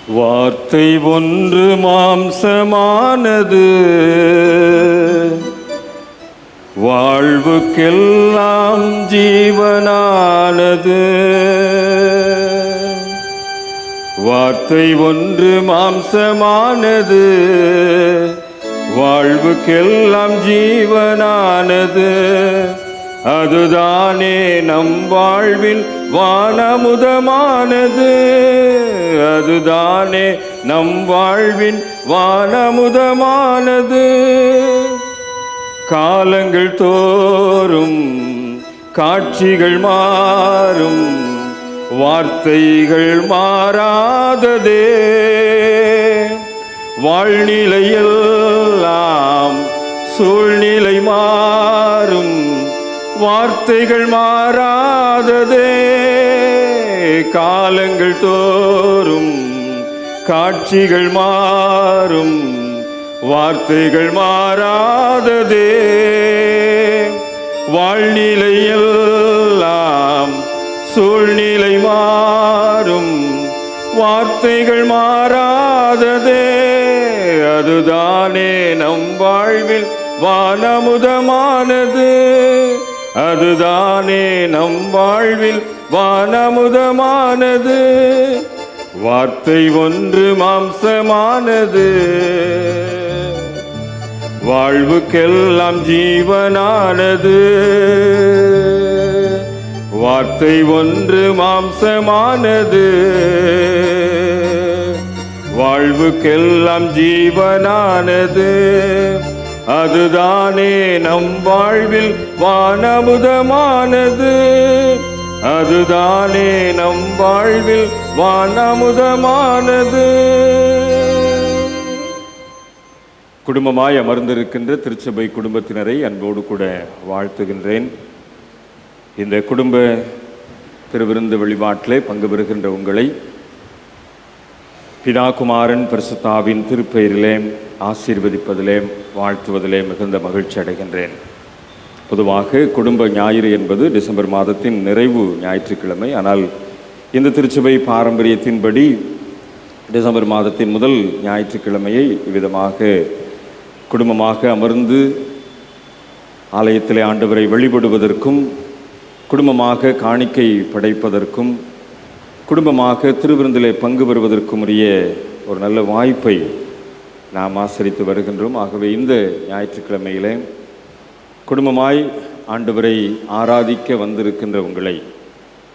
வார்த்தை ஒன்று மாம்சமானது, வாழ்வுக்கெல்லாம் ஜீவனானது. வார்த்தை ஒன்று மாம்சமானது, வாழ்வுக்கெல்லாம் ஜீவனானது. அதுதானே நம் வாழ்வில் வானமுதமானது. அதுதானே நம் வாழ்வின் வானமுதமானது. காலங்கள் தோறும் காட்சிகள் மாறும், வார்த்தைகள் மாறாததே. வாழ்நிலையெல்லாம் சூழ்நிலை மாறும், வார்த்தைகள் மாறாததே. காலங்கள் தோறும் காட்சிகள் மாறும், வார்த்தைகள் மாறாததே. வாழ்நிலையெல்லாம் சூழ்நிலை மாறும், வார்த்தைகள் மாறாததே. அதுதானே நம் வாழ்வில் வானமுதமானது. அதுதானே நம் வாழ்வில் வானமுதமானது. வார்த்தை ஒன்று மாம்சமானது, வாழ்வுக்கெல்லாம் ஜீவனானது. வார்த்தை ஒன்று மாம்சமானது, வாழ்வுக்கெல்லாம் ஜீவனானது. அதுதானே நம் வாழ்வில் வானமுதமானது. அதுதானே நம் வாழ்வில் வானமுதமானது. குடும்பமாய் அமர்ந்திருக்கின்ற திருச்சபை குடும்பத்தினரை அன்போடு கூட வாழ்த்துகின்றேன். இந்த குடும்ப திருவிருந்து வழிபாட்டிலே பங்கு பெறுகின்ற உங்களை பிதா குமாரன் பரிசுத்தாவின் திருப்பெயரிலே ஆசீர்வதிப்பதிலே வாழ்த்துவதிலே மிகுந்த மகிழ்ச்சி அடைகின்றேன். பொதுவாக குடும்ப ஞாயிறு என்பது டிசம்பர் மாதத்தின் நிறைவு ஞாயிற்றுக்கிழமை. ஆனால் இந்த திருச்சபை பாரம்பரியத்தின்படி டிசம்பர் மாதத்தின் முதல் ஞாயிற்றுக்கிழமையை இவ்விதமாக குடும்பமாக அமர்ந்து ஆலயத்திலே ஆண்டவரை வழிபடுவதற்கும், குடும்பமாக காணிக்கை படைப்பதற்கும், குடும்பமாக திருவிருந்திலே பங்கு பெறுவதற்கும் உரிய ஒரு நல்ல வாய்ப்பை நாம் ஆசரித்து வருகின்றோம். ஆகவே இந்த ஞாயிற்றுக்கிழமையிலே குடும்பமாய் ஆண்டவரை ஆராதிக்க வந்திருக்கின்ற உங்களை,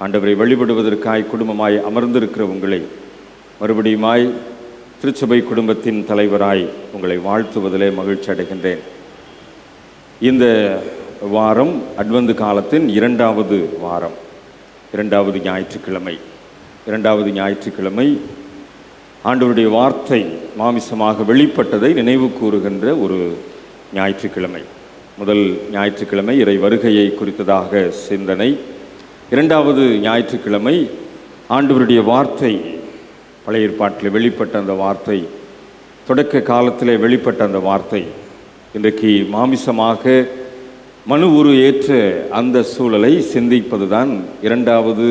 ஆண்டவரை வழிபடுவதற்காய் குடும்பமாய் அமர்ந்திருக்கிற உங்களை மறுபடியுமாய் திருச்சபை குடும்பத்தின் தலைவராய் உங்களை வாழ்த்துவதிலே மகிழ்ச்சி அடைகின்றேன். இந்த வாரம் அட்வந்து காலத்தின் இரண்டாவது வாரம், இரண்டாவது ஞாயிற்றுக்கிழமை. இரண்டாவது ஞாயிற்றுக்கிழமை ஆண்டவருடைய வார்த்தை மாமிசமாக வெளிப்பட்டதை நினைவு கூறுகின்ற ஒரு ஞாயிற்றுக்கிழமை. முதல் ஞாயிற்றுக்கிழமை இறை வருகையை குறித்ததாக சிந்தனை. இரண்டாவது ஞாயிற்றுக்கிழமை ஆண்டவருடைய வார்த்தை, பழைய ஏற்பாட்டில் வெளிப்பட்ட அந்த வார்த்தை, தொடக்க காலத்திலே வெளிப்பட்ட அந்த வார்த்தை இன்றைக்கு மாமிசமாக மனு உரு ஏற்ற அந்த சூழலை சிந்திப்பதுதான் இரண்டாவது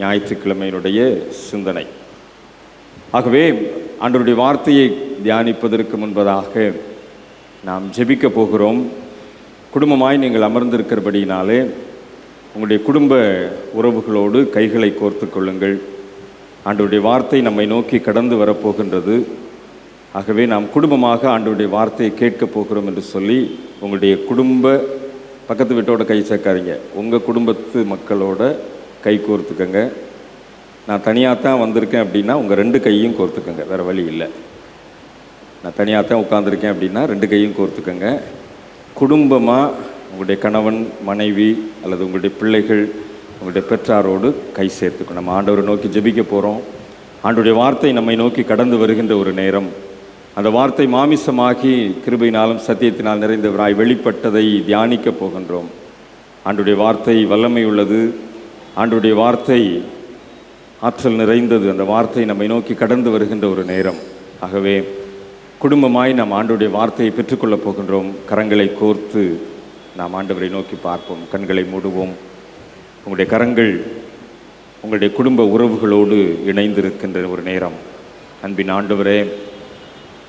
ஞாயிற்றுக்கிழமையினுடைய சிந்தனை. ஆகவே ஆண்டவருடைய வார்த்தையை தியானிப்பதற்கு முன்பதாக நாம் ஜெபிக்க போகிறோம். குடும்பமாய் நீங்கள் அமர்ந்திருக்கிறபடியினாலே உங்களுடைய குடும்ப உறவுகளோடு கைகளை கோர்த்து கொள்ளுங்கள். ஆண்டவருடைய வார்த்தை நம்மை நோக்கி கடந்து வரப்போகின்றது. ஆகவே நாம் குடும்பமாக ஆண்டவருடைய வார்த்தையை கேட்கப் போகிறோம் என்று சொல்லி உங்களுடைய குடும்ப பக்கத்து வீட்டோட கை சேர்க்காதீங்க, உங்கள் குடும்பத்து மக்களோட கை கோர்த்துக்கங்க. நான் தனியாக தான் வந்திருக்கேன் அப்படின்னா உங்கள் ரெண்டு கையும் கோர்த்துக்கங்க, வேறு வழி இல்லை. நான் தனியாக தான் உட்காந்துருக்கேன் அப்படின்னா ரெண்டு கையும் கோர்த்துக்கங்க. குடும்பமாக உங்களுடைய கணவன் மனைவி அல்லது உங்களுடைய பிள்ளைகள் உங்களுடைய பெற்றாரோடு கை சேர்த்துக்கணும். நம்ம ஆண்டவரை நோக்கி ஜெபிக்க போகிறோம். ஆண்டவருடைய வார்த்தை நம்மை நோக்கி கடந்து வருகின்ற ஒரு நேரம். அந்த வார்த்தை மாமிசமாகி கிருபையினாலும் சத்தியத்தினால் நிறைந்தவராய் வெளிப்பட்டதை தியானிக்க போகின்றோம். ஆண்டவருடைய வார்த்தை வல்லமை உள்ளது. ஆண்டவருடைய வார்த்தை ஆற்றல் நிறைந்தது. அந்த வார்த்தை நம்மை நோக்கி கடந்து வருகின்ற ஒரு நேரம். ஆகவே குடும்பமாய் நாம் ஆண்டவருடைய வார்த்தையை பெற்றுக்கொள்ளப் போகின்றோம். கரங்களை கோர்த்து நாம் ஆண்டவரை நோக்கி பார்ப்போம். கண்களை மூடுவோம். உங்களுடைய கரங்கள் உங்களுடைய குடும்ப உறவுகளோடு இணைந்திருக்கின்ற ஒரு நேரம். அன்பின் ஆண்டவரே,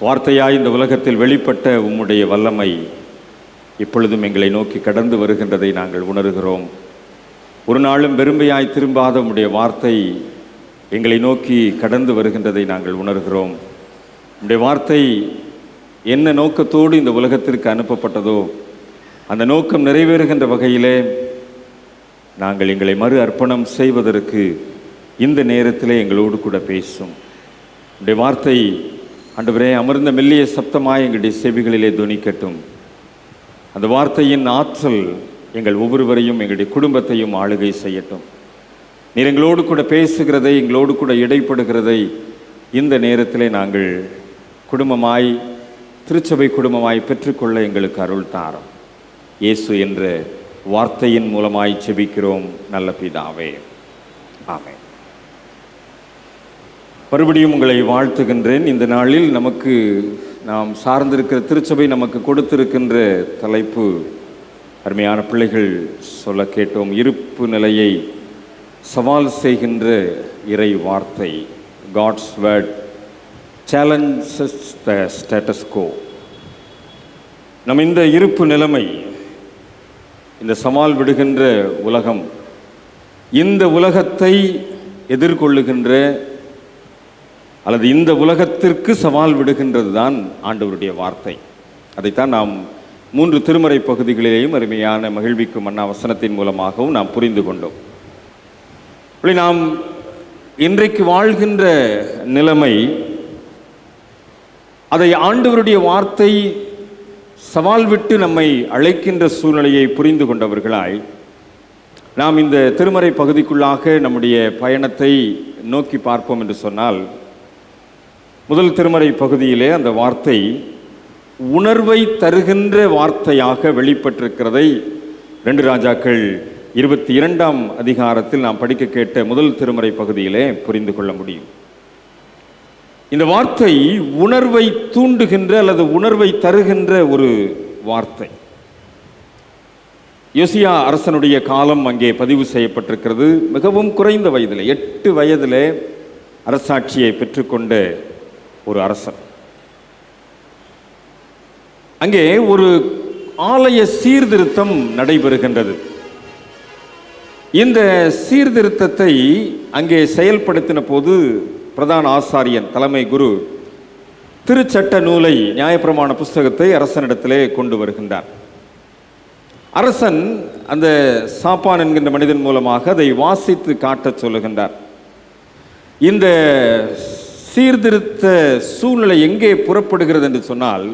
வார்த்தையாய் இந்த உலகத்தில் வெளிப்பட்ட உம்முடைய வல்லமை இப்பொழுதும் எங்களை நோக்கி கடந்து வருகின்றதை நாங்கள் உணர்கிறோம். ஒரு நாளும் வெறுமையாய் திரும்பாத உம்முடைய வார்த்தை எங்களை நோக்கி கடந்து வருகின்றதை நாங்கள் உணர்கிறோம். உம்முடைய வார்த்தை என்ன நோக்கத்தோடு இந்த உலகத்திற்கு அனுப்பப்பட்டதோ அந்த நோக்கம் நிறைவேறுகின்ற வகையிலே நாங்கள் எங்களை மறு அர்ப்பணம் செய்வதற்கு இந்த நேரத்திலே எங்களோடு கூட பேசும். உம்முடைய வார்த்தை ஆண்டவரே அமர்ந்த மெல்லிய சப்தமாய் எங்களுடைய செவிகளிலே துணிக்கட்டும். அந்த வார்த்தையின் ஆற்றல் எங்கள் ஒவ்வொருவரையும் எங்களுடைய குடும்பத்தையும் ஆளுகை செய்யட்டும். நீர் எங்களோடு கூட பேசுகிறதை, எங்களோடு கூட இடைப்படுகிறதை இந்த நேரத்திலே நாங்கள் குடும்பமாய், திருச்சபை குடும்பமாய் பெற்றுக்கொள்ள எங்களுக்கு அருள் தாரும். இயேசு என்ற வார்த்தையின் மூலமாய் செபிக்கிறோம் நல்ல பிதாவே, ஆமென். மறுபடியும் உங்களை வாழ்த்துகின்றேன். இந்த நாளில் நாம் சார்ந்திருக்கிற திருச்சபை நமக்கு கொடுத்திருக்கின்ற தலைப்பு அருமையான பிள்ளைகள் சொல்ல கேட்டோம். இருப்பு நிலையை சவால் செய்கின்ற இறை வார்த்தை. God's word challenges the status quo. நம்ம இந்த இருப்பு நிலைமை, இந்த சவால் விடுகின்ற உலகம், இந்த உலகத்தை எதிர்கொள்ளுகின்ற அல்லது இந்த உலகத்திற்கு சவால் விடுகின்றது தான் ஆண்டவருடைய வார்த்தை. அதைத்தான் நாம் 3 திருமறை பகுதிகளிலேயும் அருமையான மகிழ்விக்கும் மன்னா வசனத்தின் மூலமாகவும் நாம் புரிந்து கொண்டோம். நாம் இன்றைக்கு வாழ்கின்ற நிலைமை, அதை ஆண்டவருடைய வார்த்தை சவால் விட்டு நம்மை அழைக்கின்ற சூழ்நிலையை புரிந்து கொண்டவர்களாய் நாம் இந்த திருமறை பகுதிக்குள்ளாக நம்முடைய பயணத்தை நோக்கி பார்ப்போம் என்று சொன்னால், முதல் திருமறை பகுதியிலே அந்த வார்த்தை உணர்வை தருகின்ற வார்த்தையாக வெளிப்பட்டிருக்கிறதை 2 ராஜாக்கள் 22ஆம் அதிகாரத்தில் நாம் படிக்க கேட்ட முதல் திருமறை பகுதியிலே புரிந்து கொள்ள முடியும். இந்த வார்த்தை உணர்வை தூண்டுகின்ற அல்லது உணர்வை தருகின்ற ஒரு வார்த்தை. யோசியா அரசனுடைய காலம் அங்கே பதிவு செய்யப்பட்டிருக்கிறது. மிகவும் குறைந்த வயதிலே, 8 வயதிலே அரசாட்சியை பெற்றுக்கொண்ட ஒரு அரசன். அங்கே ஒரு ஆலய சீர்திருத்தம் நடைபெறுகின்றது. இந்த சீர்திருத்தத்தை அங்கே செயல்படுத்தின போது பிரதான ஆசாரியன், தலைமை குரு, திருச்சட்ட நூலை, நியாயப்பிரமாண புஸ்தகத்தை அரசனிடத்திலே கொண்டு வருகின்றார். அரசன் அந்த சாப்பான் என்கின்ற மனிதன் மூலமாக அதை வாசித்து காட்டச் சொல்லுகின்றார். இந்த சீர்திருத்த சூழ்நிலை எங்கே புறப்படுகிறது என்று சொன்னால்,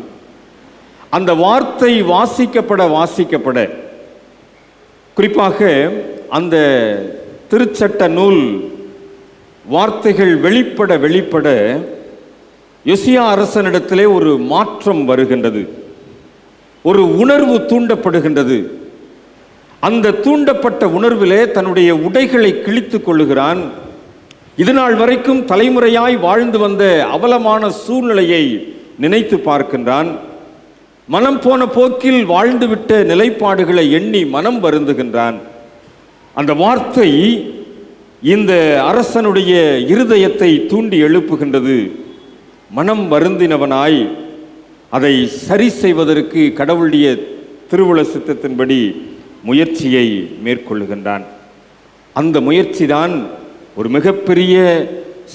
அந்த வார்த்தை வாசிக்கப்பட குறிப்பாக அந்த திருச்சட்ட நூல் வார்த்தைகள் வெளிப்பட யோசியா அரசனிடத்திலே ஒரு மாற்றம் வருகின்றது. ஒரு உணர்வு தூண்டப்படுகின்றது. அந்த தூண்டப்பட்ட உணர்விலே தன்னுடைய உடைகளை கிழித்துக் கொள்ளுகிறான். இதுநாள் வரைக்கும் தலைமுறையாய் வாழ்ந்து வந்த அவலமான சூழ்நிலையை நினைத்து பார்க்கின்றான். மனம் போன போக்கில் வாழ்ந்துவிட்ட நிலைப்பாடுகளை எண்ணி மனம் வருந்துகின்றான். அந்த வார்த்தை இந்த அரசனுடைய இருதயத்தை தூண்டி எழுப்புகின்றது. மனம் வருந்தினவனாய் அதை சரி செய்வதற்கு கடவுளுடைய திருவுள சித்தத்தின்படி முயற்சியை மேற்கொள்ளுகின்றான். அந்த முயற்சி தான் ஒரு மிகப்பெரிய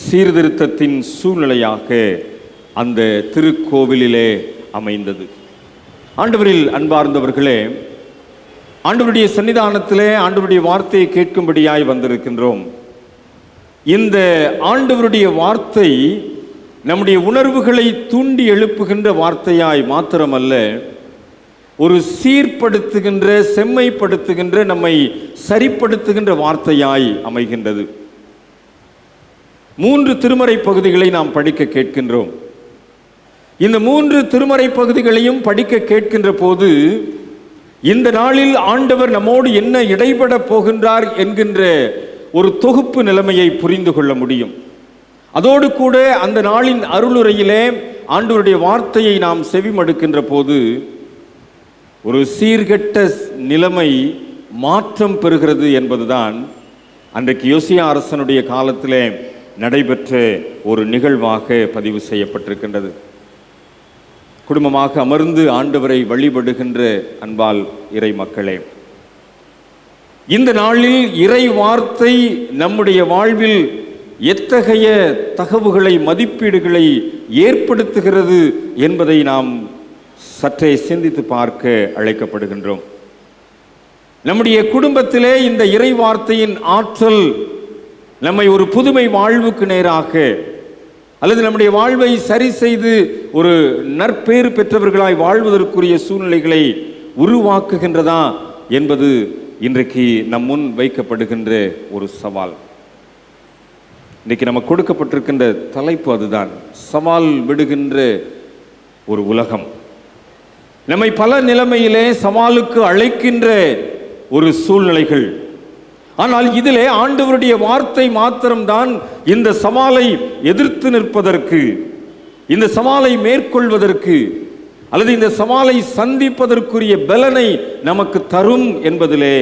சீர்திருத்தத்தின் சூழ்நிலையாக அந்த திருக்கோவிலிலே அமைந்தது. ஆண்டவரில் அன்பார்ந்தவர்களே, ஆண்டவருடைய சன்னிதானத்திலே ஆண்டவருடைய வார்த்தையை கேட்கும்படியாய் வந்திருக்கின்றோம். இந்த ஆண்டவருடைய வார்த்தை நம்முடைய உணர்வுகளை தூண்டி எழுப்புகின்ற வார்த்தையாய் மாத்திரமல்ல, ஒரு சீர்படுத்துகின்ற, செம்மைப்படுத்துகின்ற, நம்மை சரிப்படுத்துகின்ற வார்த்தையாய் அமைகின்றது. 3 திருமறை பகுதிகளை நாம் படிக்க கேட்கின்றோம். இந்த 3 திருமறை பகுதிகளையும் படிக்க கேட்கின்ற போது, இந்த நாளில் ஆண்டவர் நம்மோடு என்ன இடைபட போகின்றார் என்கின்ற ஒரு தொகுப்பு நிலைமையை புரிந்து கொள்ள முடியும். அதோடு கூட அந்த நாளின் அருளுரையிலே ஆண்டவருடைய வார்த்தையை நாம் செவிமடுக்கின்ற போது ஒரு சீர்கெட்ட நிலைமை மாற்றம் பெறுகிறது என்பதுதான் அன்றைக்கு யோசியா அரசனுடைய காலத்திலே நடைபெற்ற ஒரு நிகழ்வாக பதிவு செய்யப்பட்டிருக்கின்றது. குடும்பமாக அமர்ந்து ஆண்டவரை வழிபடுகின்ற அன்பால் இறை மக்களே, இந்த நாளில் இறை வார்த்தை நம்முடைய வாழ்வில் எத்தகைய தகவுகளை, மதிப்பீடுகளை ஏற்படுத்துகிறது என்பதை நாம் சற்றே சிந்தித்து பார்க்க அழைக்கப்படுகின்றோம். நம்முடைய குடும்பத்திலே இந்த இறை வார்த்தையின் ஆற்றல் நம்மை ஒரு புதுமை வாழ்வுக்கு நேராக, அல்லது நம்முடைய வாழ்வை சரி செய்து ஒரு நற்பேறு பெற்றவர்களாய் வாழ்வதற்குரிய சூழ்நிலைகளை உருவாக்குகின்றதா என்பது இன்றைக்கு நம் முன் வைக்கப்படுகின்ற ஒரு சவால். இன்றைக்கு நமக்கு கொடுக்கப்பட்டிருக்கின்ற தலைப்பு அதுதான், சவால் விடுகின்ற ஒரு உலகம். நம்மை பல நிலைமையிலே சவாலுக்கு அழைக்கின்ற ஒரு சூழ்நிலைகள். ஆனால் இதிலே ஆண்டவருடைய வார்த்தை மாத்திரம்தான் இந்த சவாலை எதிர்த்து நிற்பதற்கு, இந்த சவாலை மேற்கொள்வதற்கு, அல்லது இந்த சவாலை சந்திப்பதற்குரிய பலனை நமக்கு தரும் என்பதிலே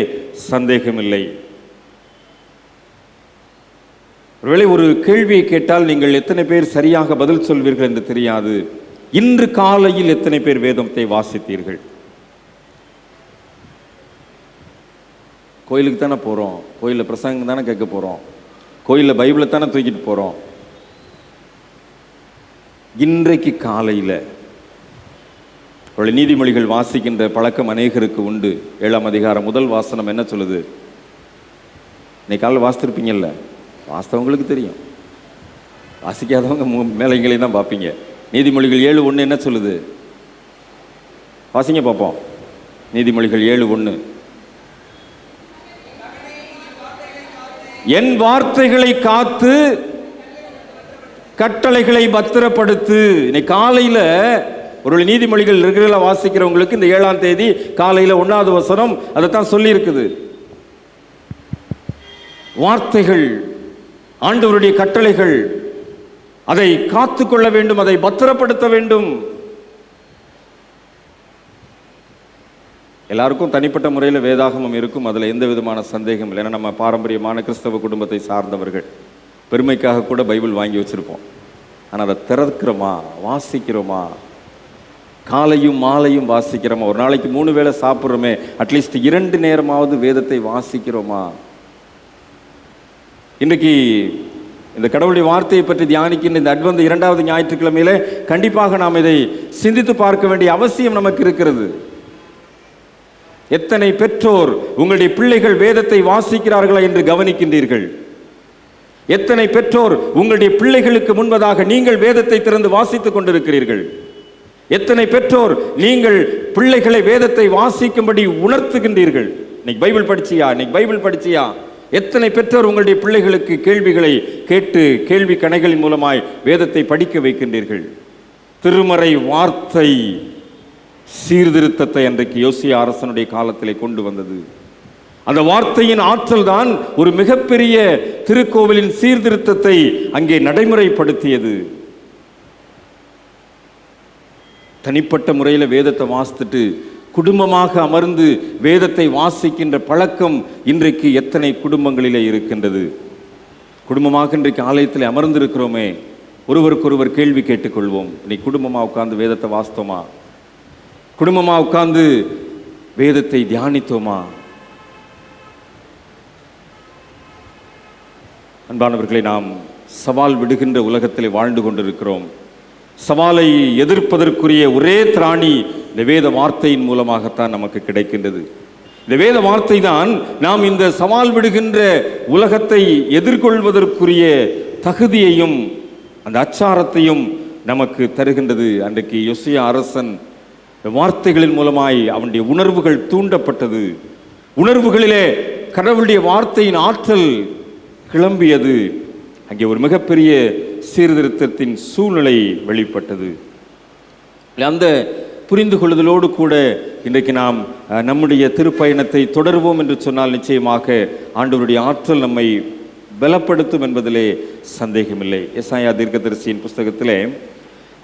சந்தேகமில்லை. ஒருவேளை ஒரு கேள்வியை கேட்டால் நீங்கள் எத்தனை பேர் சரியாக பதில் சொல்வீர்கள் என்று தெரியாது. இன்று காலையில் எத்தனை பேர் வேதத்தை வாசித்தீர்கள்? கோயிலுக்கு தானே போகிறோம், கோயிலில் பிரசங்கம் தானே கேட்க போகிறோம், கோயிலில் பைபிளை தானே தூக்கிட்டு போகிறோம். இன்றைக்கு காலையில் நீதிமொழிகள் வாசிக்கின்ற பழக்கம் அநேகருக்கு உண்டு. 7ஆம் அதிகாரம் முதல் வாசனம் என்ன சொல்லுது? இன்னைக்கு காலையில் வாசித்திருப்பீங்கல்ல, வாஸ்தவங்களுக்கு தெரியும், வாசிக்காதவங்க மேலைங்களையும் தான் பார்ப்பீங்க. நீதிமொழிகள் 7:1 என்ன சொல்லுது? வாசிங்க பார்ப்போம். நீதிமொழிகள் 7:1, என் வார்த்தைகளை காத்து கட்டளைகளை பத்திரப்படுத்து. இன்னைக்கு காலையில் ஒரு நீதிமொழிகள் ரெகுலராக வாசிக்கிறவங்களுக்கு இந்த 7ஆம் தேதி காலையில் 1வது வசனம் அதைத்தான் சொல்லி இருக்குது. வார்த்தைகள், ஆண்டவருடைய கட்டளைகள், அதை காத்து கொள்ள வேண்டும், அதை பத்திரப்படுத்த வேண்டும். எல்லாருக்கும் தனிப்பட்ட முறையில் வேதாகமம் இருக்கும், அதில் எந்த விதமான சந்தேகம் இல்லை. ஏன்னா நம்ம பாரம்பரியமான கிறிஸ்தவ குடும்பத்தை சார்ந்தவர்கள், பெருமைக்காக கூட பைபிள் வாங்கி வச்சுருப்போம். ஆனால் அதை திறக்கிறோமா, வாசிக்கிறோமா? காலையும் மாலையும் வாசிக்கிறோமா? ஒரு நாளைக்கு 3 வேளை சாப்பிட்றோமே, அட்லீஸ்ட் 2 நேரமாவது வேதத்தை வாசிக்கிறோமா? இன்றைக்கு இந்த கடவுளுடைய வார்த்தையை பற்றி தியானிக்கின்ற இந்த அட்வென்ட் 2வது ஞாயிற்றுக்கிழமையிலே கண்டிப்பாக நாம் இதை சிந்தித்து பார்க்க வேண்டிய அவசியம் நமக்கு இருக்கிறது. எத்தனை பெற்றோர் உங்களுடைய பிள்ளைகள் வேதத்தை வாசிக்கிறார்களா என்று கவனிக்கின்றீர்கள்? எத்தனை பெற்றோர் உங்களுடைய பிள்ளைகளுக்கு முன்பதாக நீங்கள் வேதத்தை திறந்து வாசித்துக் கொண்டிருக்கிறீர்கள்? எத்தனை பெற்றோர் நீங்கள் பிள்ளைகளை வேதத்தை வாசிக்கும்படி உணர்த்துகின்றீர்கள்? இன்னைக்கு பைபிள் படிச்சியா, இன்னைக்கு பைபிள் படிச்சியா? எத்தனை பெற்றோர் உங்களுடைய பிள்ளைகளுக்கு கேள்விகளை கேட்டு கேள்வி கணைகளின் மூலமாய் வேதத்தை படிக்க வைக்கின்றீர்கள்? திருமறை வார்த்தை சீர்திருத்தத்தை அன்றைக்கு யோசியா அரசனுடைய காலத்திலே கொண்டு வந்தது. அந்த வார்த்தையின் ஆற்றல் தான் ஒரு மிகப்பெரிய திருக்கோவிலின் சீர்திருத்தத்தை அங்கே நடைமுறைப்படுத்தியது. தனிப்பட்ட முறையில் வேதத்தை வாசித்துட்டு குடும்பமாக அமர்ந்து வேதத்தை வாசிக்கின்ற பழக்கம் இன்றைக்கு எத்தனை குடும்பங்களிலே இருக்கின்றது? குடும்பமாக இன்றைக்கு ஆலயத்தில் அமர்ந்திருக்கிறோமே, ஒருவருக்கொருவர் கேள்வி கேட்டுக்கொள்வோம். இன்னைக்கு குடும்பமாக உட்கார்ந்து வேதத்தை வாசித்தோமா? குடும்பமாக உட்கார்ந்து வேதத்தை தியானித்தோமா? அன்பானவர்களை, நாம் சவால் விடுகின்ற உலகத்திலே வாழ்ந்து கொண்டிருக்கிறோம். சவாலை எதிர்ப்பதற்குரிய ஒரே திராணி இந்த வேத வார்த்தையின் மூலமாகத்தான் நமக்கு கிடைக்கின்றது. இந்த வேத வார்த்தை தான் நாம் இந்த சவால் விடுகின்ற உலகத்தை எதிர்கொள்வதற்குரிய தகுதியையும் அந்த அச்சாரத்தையும் நமக்கு தருகின்றது. அன்றைக்கு யோசியா அரசன் வார்த்தைகளின் மூலமாய் அவனுடைய உணர்வுகள் தூண்டப்பட்டது. உணர்வுகளிலே கடவுளுடைய வார்த்தையின் ஆற்றல் கிளம்பியது. அங்கே ஒரு மிகப்பெரிய சீர்திருத்தத்தின் சூழ்நிலை வெளிப்பட்டது. அந்த புரிந்து கொள்ளுதலோடு கூட இன்றைக்கு நாம் நம்முடைய திருப்பயணத்தை தொடருவோம் என்று சொன்னால் நிச்சயமாக ஆண்டவருடைய ஆற்றல் நம்மை பலப்படுத்தும் என்பதிலே சந்தேகமில்லை. எசாயா தீர்க்கதரிசியின் புஸ்தகத்திலே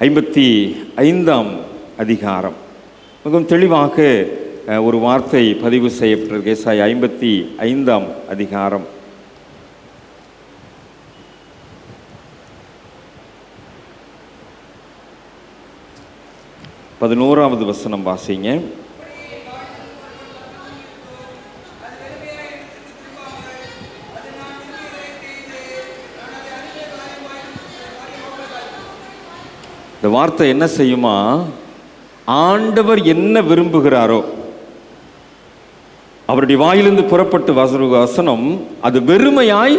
55ஆம் அதிகாரம் மிகவும் தெளிவாக ஒரு வார்த்தை பதிவு செய்யப்பட்டிருக்கு. எசாயா 55ஆம் அதிகாரம் 11வது வசனம் வாசிங்க. இந்த வார்த்தை என்ன செய்யுமா? ஆண்டவர் என்ன விரும்புகிறாரோ அவருடைய வாயிலிருந்து புறப்பட்டு வசனம் அது வெறுமையாய்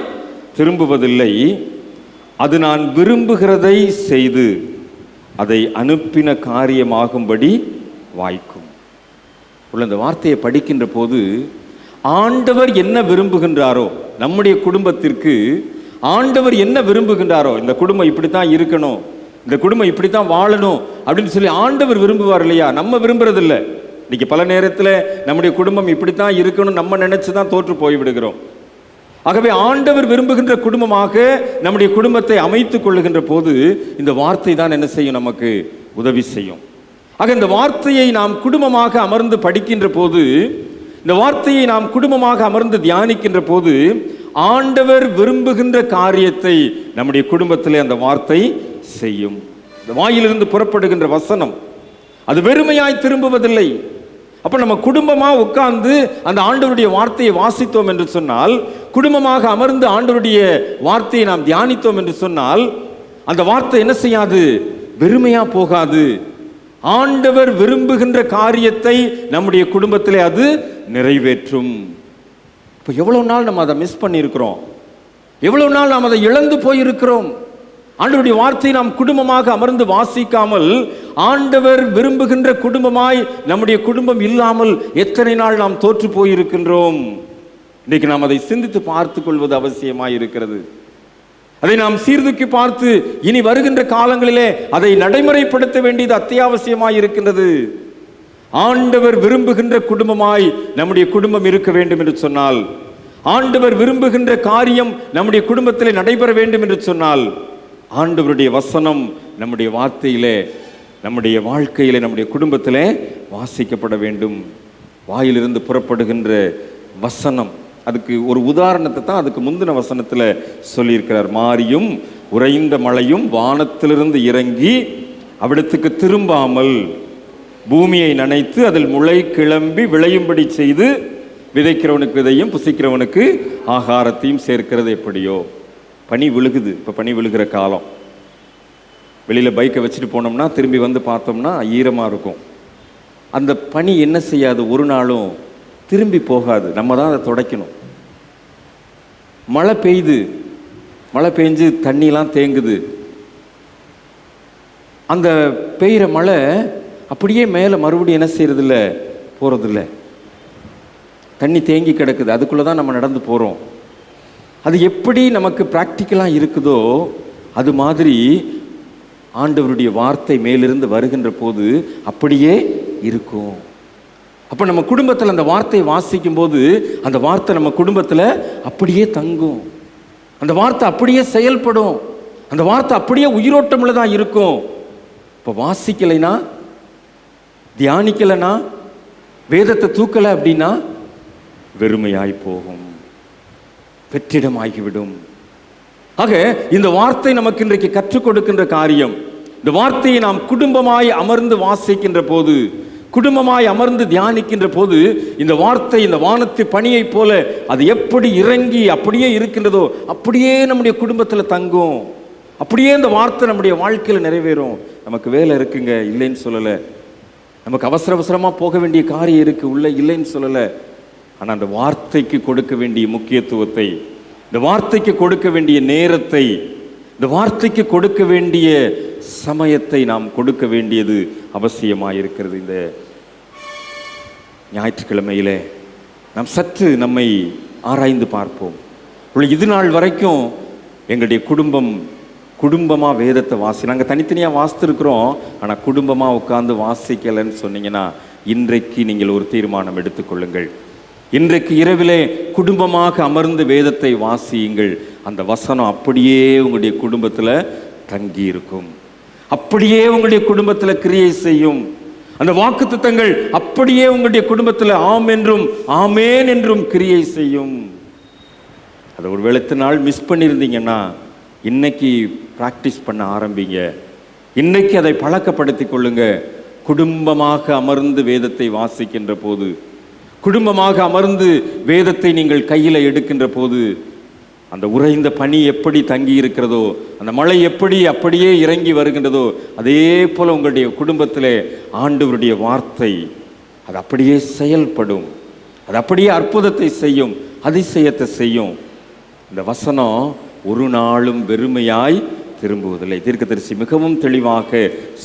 திரும்புவதில்லை, அது நான் விரும்புகிறதை செய்து அதை அனுப்பின காரியமாகும்படி வாய்க்கும். இந்த வார்த்தையை படிக்கின்ற போது ஆண்டவர் என்ன விரும்புகின்றாரோ, நம்முடைய குடும்பத்திற்கு ஆண்டவர் என்ன விரும்புகின்றாரோ, இந்த குடும்பம் இப்படித்தான் இருக்கணும், இந்த குடும்பம் இப்படித்தான் வாழணும் அப்படின்னு சொல்லி ஆண்டவர் விரும்புவார் இல்லையா? நம்ம விரும்புறதில்லை. இன்னைக்கு பல நேரத்தில் நம்முடைய குடும்பம் இப்படித்தான் இருக்கணும் நம்ம நினைச்சு தான் தோற்று போய்விடுகிறோம். ஆகவே ஆண்டவர் விரும்புகின்ற குடும்பமாக நம்முடைய குடும்பத்தை அமைத்துக் கொள்ளுகின்ற போது இந்த வார்த்தை தான் என்ன செய்யும்? நமக்கு உதவி செய்யும். ஆக இந்த வார்த்தையை நாம் குடும்பமாக அமர்ந்து படிக்கின்ற போது, இந்த வார்த்தையை நாம் குடும்பமாக அமர்ந்து தியானிக்கின்ற போது ஆண்டவர் விரும்புகின்ற காரியத்தை நம்முடைய குடும்பத்திலே அந்த வார்த்தை செய்யும். இந்த வாயிலிருந்து புறப்படுகின்ற வசனம் அது வெறுமையாய் திரும்புவதில்லை. அப்ப நம்ம குடும்பமா உட்கார்ந்து அந்த ஆண்டவருடைய வார்த்தையை வாசித்தோம் என்று சொன்னால், குடும்பமாக அமர்ந்து ஆண்டவருடைய வார்த்தையை நாம் தியானித்தோம் என்று சொன்னால், அந்த வார்த்தை என்ன செய்யாது? வெறுமையா போகாது. ஆண்டவர் விரும்புகின்ற காரியத்தை நம்முடைய குடும்பத்திலே அது நிறைவேற்றும். இப்போ எவ்வளவு நாள் நம்ம அதை மிஸ் பண்ணியிருக்கிறோம், எவ்வளவு நாள் நாம் அதை இழந்து போயிருக்கிறோம். ஆண்டவருடைய வார்த்தையை நாம் குடும்பமாக அமர்ந்து வாசிக்காமல், ஆண்டவர் விரும்புகின்ற குடும்பமாய் நம்முடைய குடும்பம் இல்லாமல் எத்தனை நாள் நாம் தோற்று போயிருக்கின்றோம். இன்னைக்கு நாம் அதை சிந்தித்து பார்த்து கொள்வது அவசியமாய் இருக்கிறது. அதை நாம் சீர்தூக்கி பார்த்து இனி வருகின்ற காலங்களிலே அதை நடைமுறைப்படுத்த வேண்டியது அத்தியாவசியமாய் இருக்கின்றது. ஆண்டவர் விரும்புகின்ற குடும்பமாய் நம்முடைய குடும்பம் இருக்க வேண்டும் என்று சொன்னால், ஆண்டவர் விரும்புகின்ற காரியம் நம்முடைய குடும்பத்திலே நடைபெற வேண்டும் என்று சொன்னால், ஆண்டவருடைய வசனம் நம்முடைய வார்த்தையிலே, நம்முடைய வாழ்க்கையிலே, நம்முடைய குடும்பத்திலே வாசிக்கப்பட வேண்டும். வாயிலிருந்து புறப்படுகின்ற வசனம், அதுக்கு ஒரு உதாரணத்தை தான் அதுக்கு முந்தின வசனத்தில் சொல்லியிருக்கிறார். மாரியும் உறைந்த மழையும் வானத்திலிருந்து இறங்கி அவிடத்துக்கு திரும்பாமல் பூமியை நனைத்து அதில் முளை கிளம்பி விளையும்படி செய்து விதைக்கிறவனுக்கு விதையும் புசிக்கிறவனுக்கு ஆகாரத்தையும் சேர்க்கிறது எப்படியோ. பனி விழுகுது, இப்போ பனி விழுகிற காலம். வெளியில் பைக்கை வச்சுட்டு போனோம்னா திரும்பி வந்து பார்த்தோம்னா ஈரமாக இருக்கும். அந்த பனி என்ன செய்யாது? ஒரு நாளும் திரும்பி போகாது. நம்ம தான் அதை துடைக்கணும். மழை பெய்யுது, மழை பெஞ்சு தண்ணிலாம் தேங்குது. அந்த பெய்கிற மழை அப்படியே மேலே மறுபடியும் என்ன செய்யறதில்ல? போகிறதில்ல. தண்ணி தேங்கி கிடக்குது, அதுக்குள்ளே தான் நம்ம நடந்து போகிறோம். அது எப்படி நமக்கு ப்ராக்டிக்கலாக இருக்குதோ அது மாதிரி ஆண்டவருடைய வார்த்தை மேலிருந்து வருகின்ற போது அப்படியே இருக்கும். அப்போ நம்ம குடும்பத்தில் அந்த வார்த்தையை வாசிக்கும் போது அந்த வார்த்தை நம்ம குடும்பத்தில் அப்படியே தங்கும். அந்த வார்த்தை அப்படியே செயல்படும். அந்த வார்த்தை அப்படியே உயிரோட்டமுள்ளதாக இருக்கும். இப்போ வாசிக்கலைனா, தியானிக்கலைனா, வேதத்தை தூக்கலை அப்படின்னா வெறுமையாய் போகும், வெற்றிடமாகிவிடும். ஆக இந்த வார்த்தை நமக்கு இன்றைக்கு கற்றுக் கொடுக்கின்ற காரியம், இந்த வார்த்தையை நாம் குடும்பமாய் அமர்ந்து வாசிக்கின்ற போது, குடும்பமாய் அமர்ந்து தியானிக்கின்ற போது, இந்த வார்த்தை இந்த வானத்து பனியை போல அது எப்படி இறங்கி அப்படியே இருக்கின்றதோ அப்படியே நம்முடைய குடும்பத்தில் தங்கும். அப்படியே இந்த வார்த்தை நம்முடைய வாழ்க்கையில் நிறைவேறும். நமக்கு வேலை இருக்குங்க, இல்லைன்னு சொல்லலை. நமக்கு அவசர அவசரமாக போக வேண்டிய காரியம் இருக்கு, உள்ள இல்லைன்னு சொல்லலை. ஆனால் அந்த வார்த்தைக்கு கொடுக்க வேண்டிய முக்கியத்துவத்தை, இந்த வார்த்தைக்கு கொடுக்க வேண்டிய நேரத்தை, இந்த வார்த்தைக்கு கொடுக்க வேண்டிய சமயத்தை நாம் கொடுக்க வேண்டியது அவசியமாக இருக்கிறது. இந்த ஞாயிற்றுக்கிழமையிலே நாம் சற்று நம்மை ஆராய்ந்து பார்ப்போம். இது நாள் வரைக்கும் எங்களுடைய குடும்பமாக வேதத்தை நாங்கள் தனித்தனியாக வாசித்திருக்கிறோம். ஆனால் குடும்பமாக உட்கார்ந்து வாசிக்கலைன்னு சொன்னீங்கன்னா இன்றைக்கு நீங்கள் ஒரு தீர்மானம் எடுத்துக்கொள்ளுங்கள். இன்றைக்கு இரவிலே குடும்பமாக அமர்ந்து வேதத்தை வாசியுங்கள். அந்த வசனம் அப்படியே உங்களுடைய குடும்பத்தில் தங்கி இருக்கும், அப்படியே உங்களுடைய குடும்பத்தில் கிரியை செய்யும். அந்த வாக்குத்தத்தங்கள் அப்படியே உங்களுடைய குடும்பத்தில் ஆம் என்றும் ஆமேன் என்றும் கிரியை செய்யும். அதை ஒரு வெளுத்த நாள் மிஸ் பண்ணியிருந்தீங்கன்னா இன்னைக்கு பிராக்டிஸ் பண்ண ஆரம்பிங்க. இன்னைக்கு அதை பழக்கப்படுத்தி கொள்ளுங்க. குடும்பமாக அமர்ந்து வேதத்தை வாசிக்கின்ற போது, குடும்பமாக அமர்ந்து வேதத்தை நீங்கள் கையில் எடுக்கின்ற போது, அந்த உறைந்த பனி எப்படி தங்கி இருக்கிறதோ, அந்த மழை எப்படி அப்படியே இறங்கி வருகின்றதோ, அதே போல உங்களுடைய குடும்பத்திலே ஆண்டவருடைய வார்த்தை அது அப்படியே செயல்படும். அது அப்படியே அற்புதத்தை செய்யும், அதிசயத்தை செய்யும். இந்த வசனம் ஒரு நாளும் வெறுமையாய் திரும்புவதில்லை. தீர்க்கதரிசி மிகவும் தெளிவாக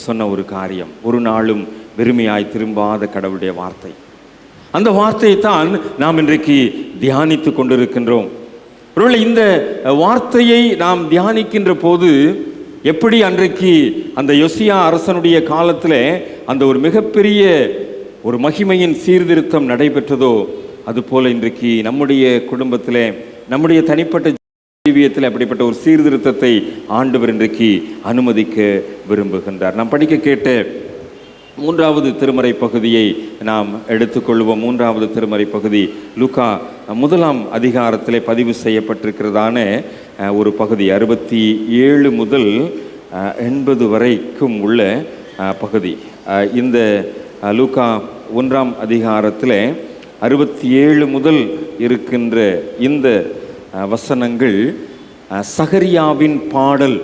சொன்ன ஒரு காரியம். ஒரு நாளும் வெறுமையாய் திரும்பாத கடவுளுடைய வார்த்தை. அந்த வார்த்தையை தான் நாம் இன்றைக்கு தியானித்து கொண்டிருக்கின்றோம். ஒருவேளை இந்த வார்த்தையை நாம் தியானிக்கின்ற போது, எப்படி அன்றைக்கு அந்த யோசியா அரசனுடைய காலத்தில் அந்த ஒரு மிகப்பெரிய ஒரு மகிமையின் சீர்திருத்தம் நடைபெற்றதோ, அதுபோல இன்றைக்கு நம்முடைய குடும்பத்தில், நம்முடைய தனிப்பட்ட ஜீவியத்தில் அப்படிப்பட்ட ஒரு சீர்திருத்தத்தை ஆண்டவர் இன்றைக்கு அனுமதிக்க விரும்புகின்றார். நாம் படிக்க கேட்ட 3வது திருமறை பகுதியை நாம் எடுத்துக்கொள்வோம். 3வது திருமறை பகுதி லூக்கா 1ஆம் அதிகாரத்திலே பதிவு செய்யப்பட்டிருக்கிறதான ஒரு பகுதி. 67 முதல் 80 வரைக்கும் உள்ள பகுதி. இந்த லூக்கா 1ஆம் அதிகாரத்தில் 67 முதல் இருக்கின்ற இந்த வசனங்கள் சகரியாவின் பாடல்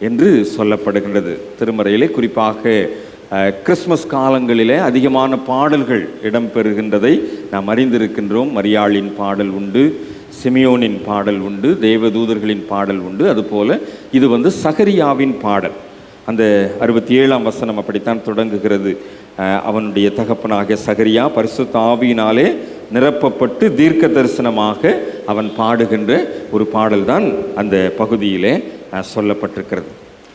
என்று சொல்லப்படுகின்றது. திருமறையிலே குறிப்பாக கிறிஸ்மஸ் காலங்களிலே அதிகமான பாடல்கள் இடம்பெறுகின்றதை நாம் அறிந்திருக்கின்றோம். மரியாளின் பாடல் உண்டு, சிமியோனின் பாடல் உண்டு, தேவதூதர்களின் பாடல் உண்டு. அதுபோல இது சகரியாவின் பாடல். அந்த 67ஆம் வசனம் அப்படித்தான் தொடங்குகிறது. அவனுடைய தகப்பனாகிய சகரியா பரிசுத்த ஆவியினாலே நிரப்பப்பட்டு தீர்க்க தரிசனமாக அவன் பாடுகின்ற ஒரு பாடல் தான் அந்த பகுதியிலே சொல்லப்பட்டிருக்கிறது.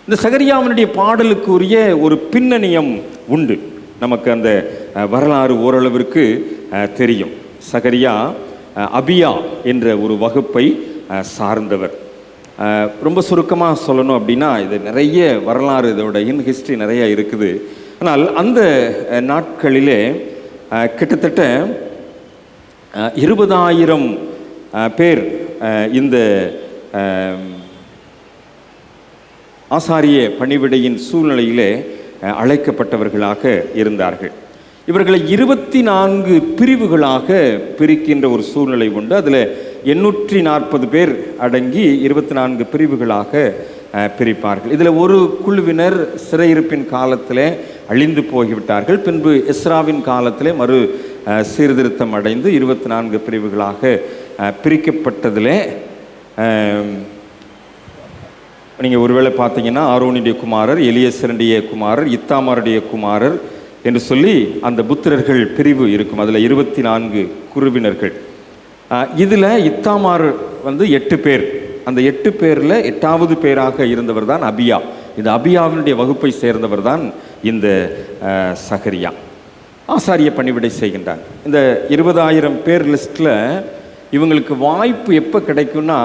இந்த சகரியாவினுடைய பாடலுக்குரிய ஒரு பின்னணியம் உண்டு. நமக்கு அந்த வரலாறு ஓரளவிற்கு தெரியும். சகரியா அபியா என்ற ஒரு வகுப்பை சார்ந்தவர். ரொம்ப சுருக்கமாக சொல்லணும் அப்படின்னா, இது நிறைய வரலாறு, இதோட ஹிஸ்ட்ரி நிறைய இருக்குது. ஆனால் அந்த நாட்களிலே கிட்டத்தட்ட 20,000 பேர் இந்த ஆசாரிய பணிவிடையின் சூழ்நிலையிலே அழைக்கப்பட்டவர்களாக இருந்தார்கள். இவர்களை 24 பிரிவுகளாக பிரிக்கின்ற ஒரு சூழ்நிலை உண்டு. அதில் 840 பேர் அடங்கி 24 பிரிவுகளாக பிரிப்பார்கள். இதில் ஒரு குழுவினர் சிறையிருப்பின் காலத்தில் அழிந்து போய்விட்டார்கள். பின்பு எஸ்ராவின் காலத்தில் மறு சீர்திருத்தம் அடைந்து 24 பிரிவுகளாக பிரிக்கப்பட்டதில் நீங்கள் ஒருவேளை பார்த்தீங்கன்னா ஆரோனுடைய குமாரர், எலியேசருடைய குமாரர், இத்தாமாருடைய குமாரர் என்று சொல்லி அந்த புத்திரர்கள் பிரிவு இருக்கும். அதில் 24 குழுவினர்கள். இதில் இத்தாமார் 8 பேர். அந்த 8 பேரில் 8வது பேராக இருந்தவர் தான் அபியா. இந்த அபியாவினுடைய வகுப்பை சேர்ந்தவர் தான் இந்த சகரியா. ஆசாரிய பணிவிடை செய்கின்றாங்க. இந்த 20,000 பேர் லிஸ்ட்டில் இவங்களுக்கு வாய்ப்பு எப்போ கிடைக்கும்னா,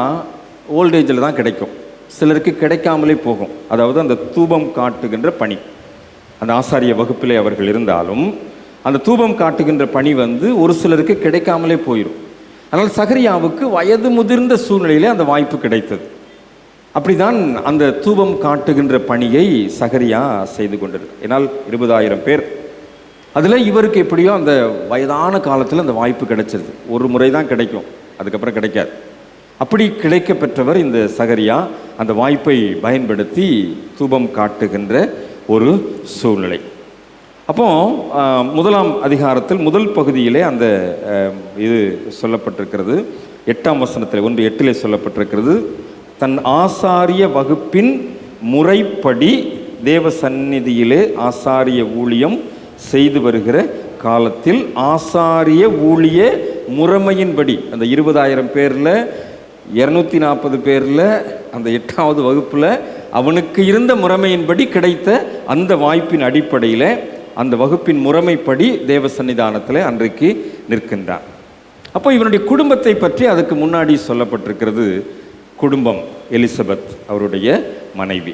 ஓல்டேஜில் தான் கிடைக்கும். சிலருக்கு கிடைக்காமலே போகும். அதாவது அந்த தூபம் காட்டுகின்ற பணி, அந்த ஆசாரிய வகுப்பிலே அவர்கள் இருந்தாலும் அந்த தூபம் காட்டுகின்ற பணி ஒரு சிலருக்கு கிடைக்காமலே போயிடும். அதனால் சகரியாவுக்கு வயது முதிர்ந்த சூழ்நிலையிலே அந்த வாய்ப்பு கிடைத்தது. அப்படிதான் அந்த தூபம் காட்டுகின்ற பணியை சகரியா செய்து கொண்டிருக்கு. ஏன்னால் 20,000 பேர், அதில் இவருக்கு எப்படியோ அந்த வயதான காலத்தில் அந்த வாய்ப்பு கிடைச்சிருது. ஒரு முறை தான் கிடைக்கும், அதுக்கப்புறம் கிடைக்காது. அப்படி கிடைக்க பெற்றவர் இந்த சகரியா. அந்த வாய்ப்பை பயன்படுத்தி தூபம் காட்டுகின்ற ஒரு சூழ்நிலை. அப்போ 1ஆம் அதிகாரத்தில் முதல் பகுதியிலே அந்த இது சொல்லப்பட்டிருக்கிறது. 8ஆம் வசனத்தில் 1:8 சொல்லப்பட்டிருக்கிறது. தன் ஆசாரிய வகுப்பின் முறைப்படி தேவ சந்நிதியிலே ஆசாரிய ஊழியம் செய்து வருகிற காலத்தில் ஆசாரிய ஊழிய முறைமையின்படி அந்த 20,000 பேரில் 240 பேரில் அந்த 8வது வகுப்பில் அவனுக்கு இருந்த முறைமையின்படி கிடைத்த அந்த வாய்ப்பின் அடிப்படையில் அந்த வகுப்பின் முறைமைப்படி தேவ சன்னிதானத்தில் அன்றைக்கு நிற்கின்றான். அப்போ இவனுடைய குடும்பத்தை பற்றி அதுக்கு முன்னாடி சொல்லப்பட்டிருக்கிறது. குடும்பம், எலிசபெத் அவருடைய மனைவி.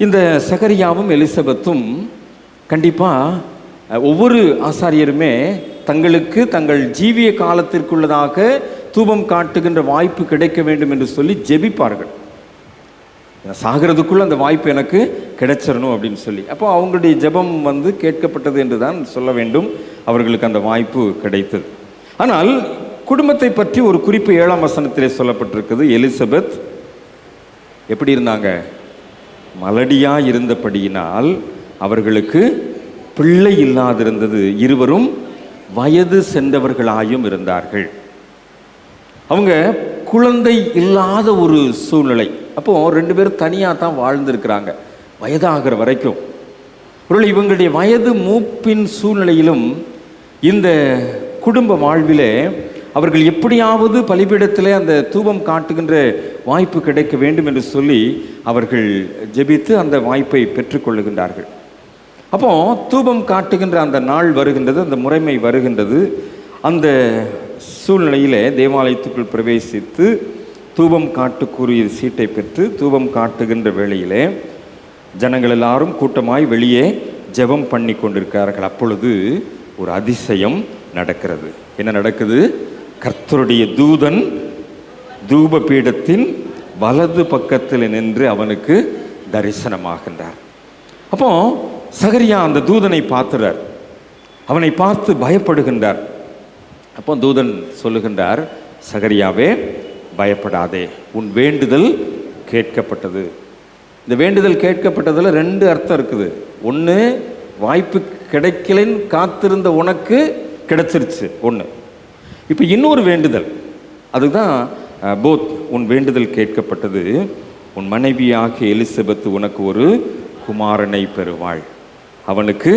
இந்த சகரியாவும் எலிசபெத்தும் கண்டிப்பாக ஒவ்வொரு ஆசாரியருமே தங்களுக்கு தங்கள் ஜீவிய காலத்திற்குள்ளதாக தூபம் காட்டுகின்ற வாய்ப்பு கிடைக்க வேண்டும் என்று சொல்லி ஜெபிப்பார்கள். சாகிறதுக்குள்ள அந்த வாய்ப்பு எனக்கு கிடைச்சிடணும் அப்படின்னு சொல்லி. அப்போ அவங்களுடைய ஜெபம் கேட்கப்பட்டது என்று தான் சொல்ல வேண்டும். அவர்களுக்கு அந்த வாய்ப்பு கிடைத்தது. ஆனால் குடும்பத்தை பற்றி ஒரு குறிப்பு 7ஆம் வசனத்திலே சொல்லப்பட்டிருக்குது. எலிசபெத் எப்படி இருந்தாங்க? மலடியா இருந்தபடியினால் அவர்களுக்கு பிள்ளை இல்லாதிருந்தது. இருவரும் வயது சென்றவர்களாயும் இருந்தார்கள். அவங்க குழந்தை இல்லாத ஒரு சூழ்நிலை. அப்போ 2 பேரும் தனியாக தான் வாழ்ந்திருக்கிறாங்க வயதாகிற வரைக்கும். ஒருவேளை இவங்களுடைய வயது மூப்பின் சூழ்நிலையிலும் இந்த குடும்ப வாழ்விலே அவர்கள் எப்படியாவது பலிபீடத்திலே அந்த தூபம் காட்டுகின்ற வாய்ப்பு கிடைக்க வேண்டும் என்று சொல்லி அவர்கள் ஜெபித்து அந்த வாய்ப்பை பெற்றுக்கொள்ளுகின்றார்கள். அப்போ தூபம் காட்டுகின்ற அந்த நாள் வருகின்றது, அந்த முறைமை வருகின்றது. அந்த சூழ்நிலையிலே தேவாலயத்துக்குள் பிரவேசித்து தூபம் காட்டுக்குரிய சீட்டை பெற்று தூபம் காட்டுகின்ற வேளையிலே ஜனங்கள் எல்லாரும் கூட்டமாய் வெளியே ஜெபம் பண்ணி கொண்டிருக்கிறார்கள். அப்பொழுது ஒரு அதிசயம் நடக்கிறது. என்ன நடக்குது? கர்த்தருடைய தூதன் தூப பீடத்தின் வலது பக்கத்தில் நின்று அவனுக்கு தரிசனமாகின்றார். அப்போ சகரியா அந்த தூதனை பார்த்துறார். அவனை பார்த்து பயப்படுகின்றார். அப்போ தூதன் சொல்லுகின்றார், சகரியாவே பயப்படாதே, உன் வேண்டுதல் கேட்கப்பட்டது. இந்த வேண்டுதல் கேட்கப்பட்டதில் 2 அர்த்தம் இருக்குது. ஒன்று, வாய்ப்பு கிடைக்கலன்னு காத்திருந்த உனக்கு கிடைச்சிருச்சு ஒன்று. இப்போ இன்னொரு வேண்டுதல், அதுதான் போத். உன் வேண்டுதல் கேட்கப்பட்டது, உன் மனைவியாகிய எலிசபெத் உனக்கு ஒரு குமாரனை பெறுவாள், அவனுக்கு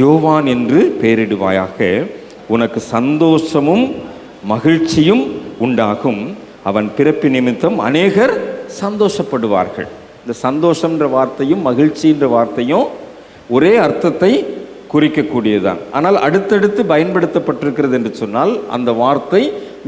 யோவான் என்று பெயரிடுவாயாக, உனக்கு சந்தோஷமும் மகிழ்ச்சியும் உண்டாகும், அவன் பிறப்பு நிமித்தம் அநேகர் சந்தோஷப்படுவார்கள். இந்த சந்தோஷம்ன்ற வார்த்தையும் மகிழ்ச்சின்ற வார்த்தையும் ஒரே அர்த்தத்தை குறிக்கக்கூடியதுதான். ஆனால் அடுத்தடுத்து பயன்படுத்தப்பட்டிருக்கிறது என்று சொன்னால் அந்த வார்த்தை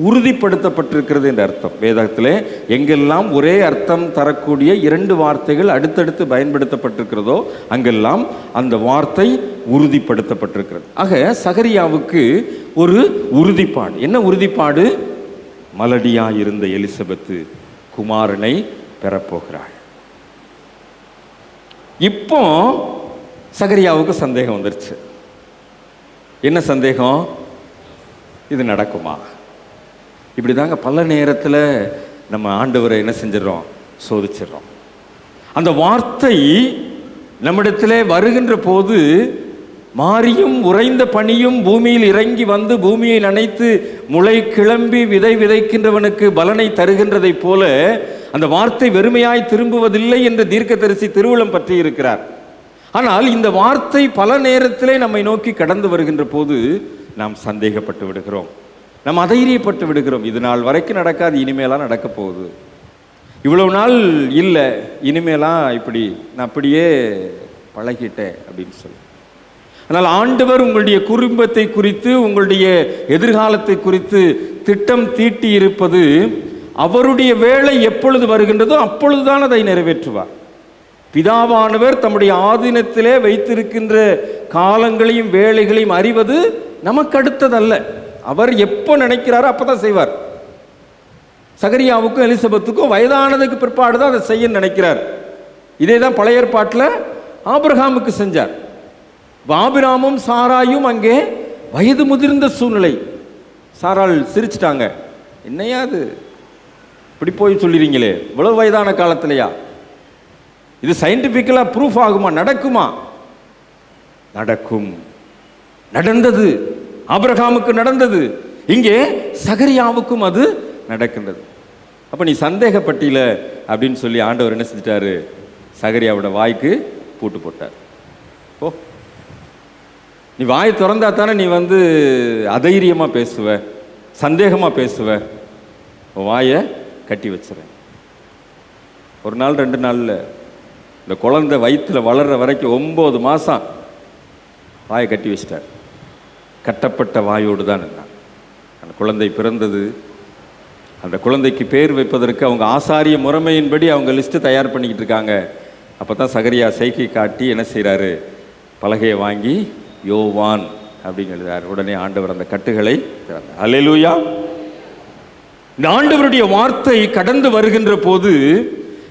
உறுதிப்படுத்தப்பட்டிருக்கிறது என்ற அர்த்தம். வேதத்திலே எங்கெல்லாம் ஒரே அர்த்தம் தரக்கூடிய 2 வார்த்தைகள் அடுத்தடுத்து பயன்படுத்தப்பட்டிருக்கிறதோ அங்கெல்லாம் அந்த வார்த்தை உறுதிப்படுத்தப்பட்டிருக்கிறது. ஆக சகரியாவுக்கு ஒரு உறுதிப்பாடு. என்ன உறுதிப்பாடு? மலடியாயிருந்த எலிசபெத்து குமாரனை பெறப்போகிறாள். இப்போ சகரியாவுக்கு சந்தேகம் வந்துருச்சு. என்ன சந்தேகம்? இது நடக்குமா? இப்படி தாங்க பல நேரத்தில் நம்ம ஆண்டவரை என்ன செஞ்சிடறோம்? சோதிச்சிடறோம். அந்த வார்த்தை நம்மிடத்தில் வருகின்ற போது மாரியும் உறைந்த பனியும் பூமியில் இறங்கி வந்து பூமியை நனைத்து முளை கிளம்பி விதை விதைக்கின்றவனுக்கு பலனை தருகின்றதை போல அந்த வார்த்தை வெறுமையாய் திரும்புவதில்லை என்று தீர்க்கதரிசி திருவுளம் பற்றி இருக்கிறார். ஆனால் இந்த வார்த்தை பல நேரத்திலே நம்மை நோக்கி கடந்து வருகின்ற போது நாம் சந்தேகப்பட்டு விடுகிறோம், நாம் அதைரியப்பட்டு விடுகிறோம். இது நாள் வரைக்கும் நடக்காது, இனிமேலாம் நடக்க போகுது. இவ்வளவு நாள் இல்லை, இனிமேலாம் இப்படி நான் அப்படியே பழகிட்டேன் அப்படின்னு சொல்லி. ஆனால் ஆண்டவர் உங்களுடைய குடும்பத்தை குறித்து உங்களுடைய எதிர்காலத்தை குறித்து திட்டம் தீட்டி இருப்பது அவருடைய வேலை எப்பொழுது வருகின்றதோ அப்பொழுதுதான் அதை நிறைவேற்றுவார். பிதாவானவர் தம்முடைய ஆதீனத்திலே வைத்திருக்கின்ற காலங்களையும் வேலைகளையும் அறிவது நமக்கு அடுத்ததல்ல. அவர் எப்போ நினைக்கிறாரோ அப்பதான் செய்வார். சகரியாவுக்கும் எலிசபெத்துக்கும் வயதானதுக்கு பிற்பாடு தான் அதை செய்ய நினைக்கிறார். இதே தான் பழைய ஏற்பாட்டில் ஆபிரகாமுக்கு செஞ்சார். ஆபிரகாமும் சாராயும் அங்கே வயது முதிர்ந்த சூழ்நிலை. சாராள் சிரிச்சிட்டாங்க, என்னையா அது இப்படி போய் சொல்லிடுறீங்களே, இவ்வளவு வயதான காலத்திலையா? இது சயின்டிபிக்கலாக ப்ரூஃப் ஆகுமா? நடக்குமா? நடக்கும். நடந்தது. ஆபிரகாமுக்கு நடந்தது, இங்கே சகரியாவுக்கும் அது நடக்கின்றது. அப்போ நீ சந்தேகப்பட்டில அப்படின்னு சொல்லி ஆண்டவர் என்ன செஞ்சிட்டாரு? சகரியாவோட வாய்க்கு பூட்டு போட்டார். ஓ, நீ வாயை திறந்தா தானே நீ அதைரியமாக பேசுவ, சந்தேகமாக பேசுவ. வாயை கட்டி வச்சுறேன். ஒரு நாள் 2 நாளில் இந்த குழந்தை வயிற்றில் வளர்கிற வரைக்கும் 9 மாதம் வாயை கட்டி வச்சிட்டார். கட்டப்பட்ட வாயோடு தான் இருந்தான். அந்த குழந்தை பிறந்தது. அந்த குழந்தைக்கு பேர் வைப்பதற்கு அவங்க ஆசாரிய முறைமையின்படி அவங்க லிஸ்ட்டு தயார் பண்ணிக்கிட்டு இருக்காங்க. அப்போ தான் சகரியா செய்கை காட்டி என்ன செய்கிறாரு? பலகையை வாங்கி யோவான் அப்படின்னு எழுதார். உடனே ஆண்டவர் அந்த கட்டுகளை திறந்தார். அல்லேலூயா. இந்த ஆண்டவருடைய வார்த்தை கடந்து வருகின்ற போது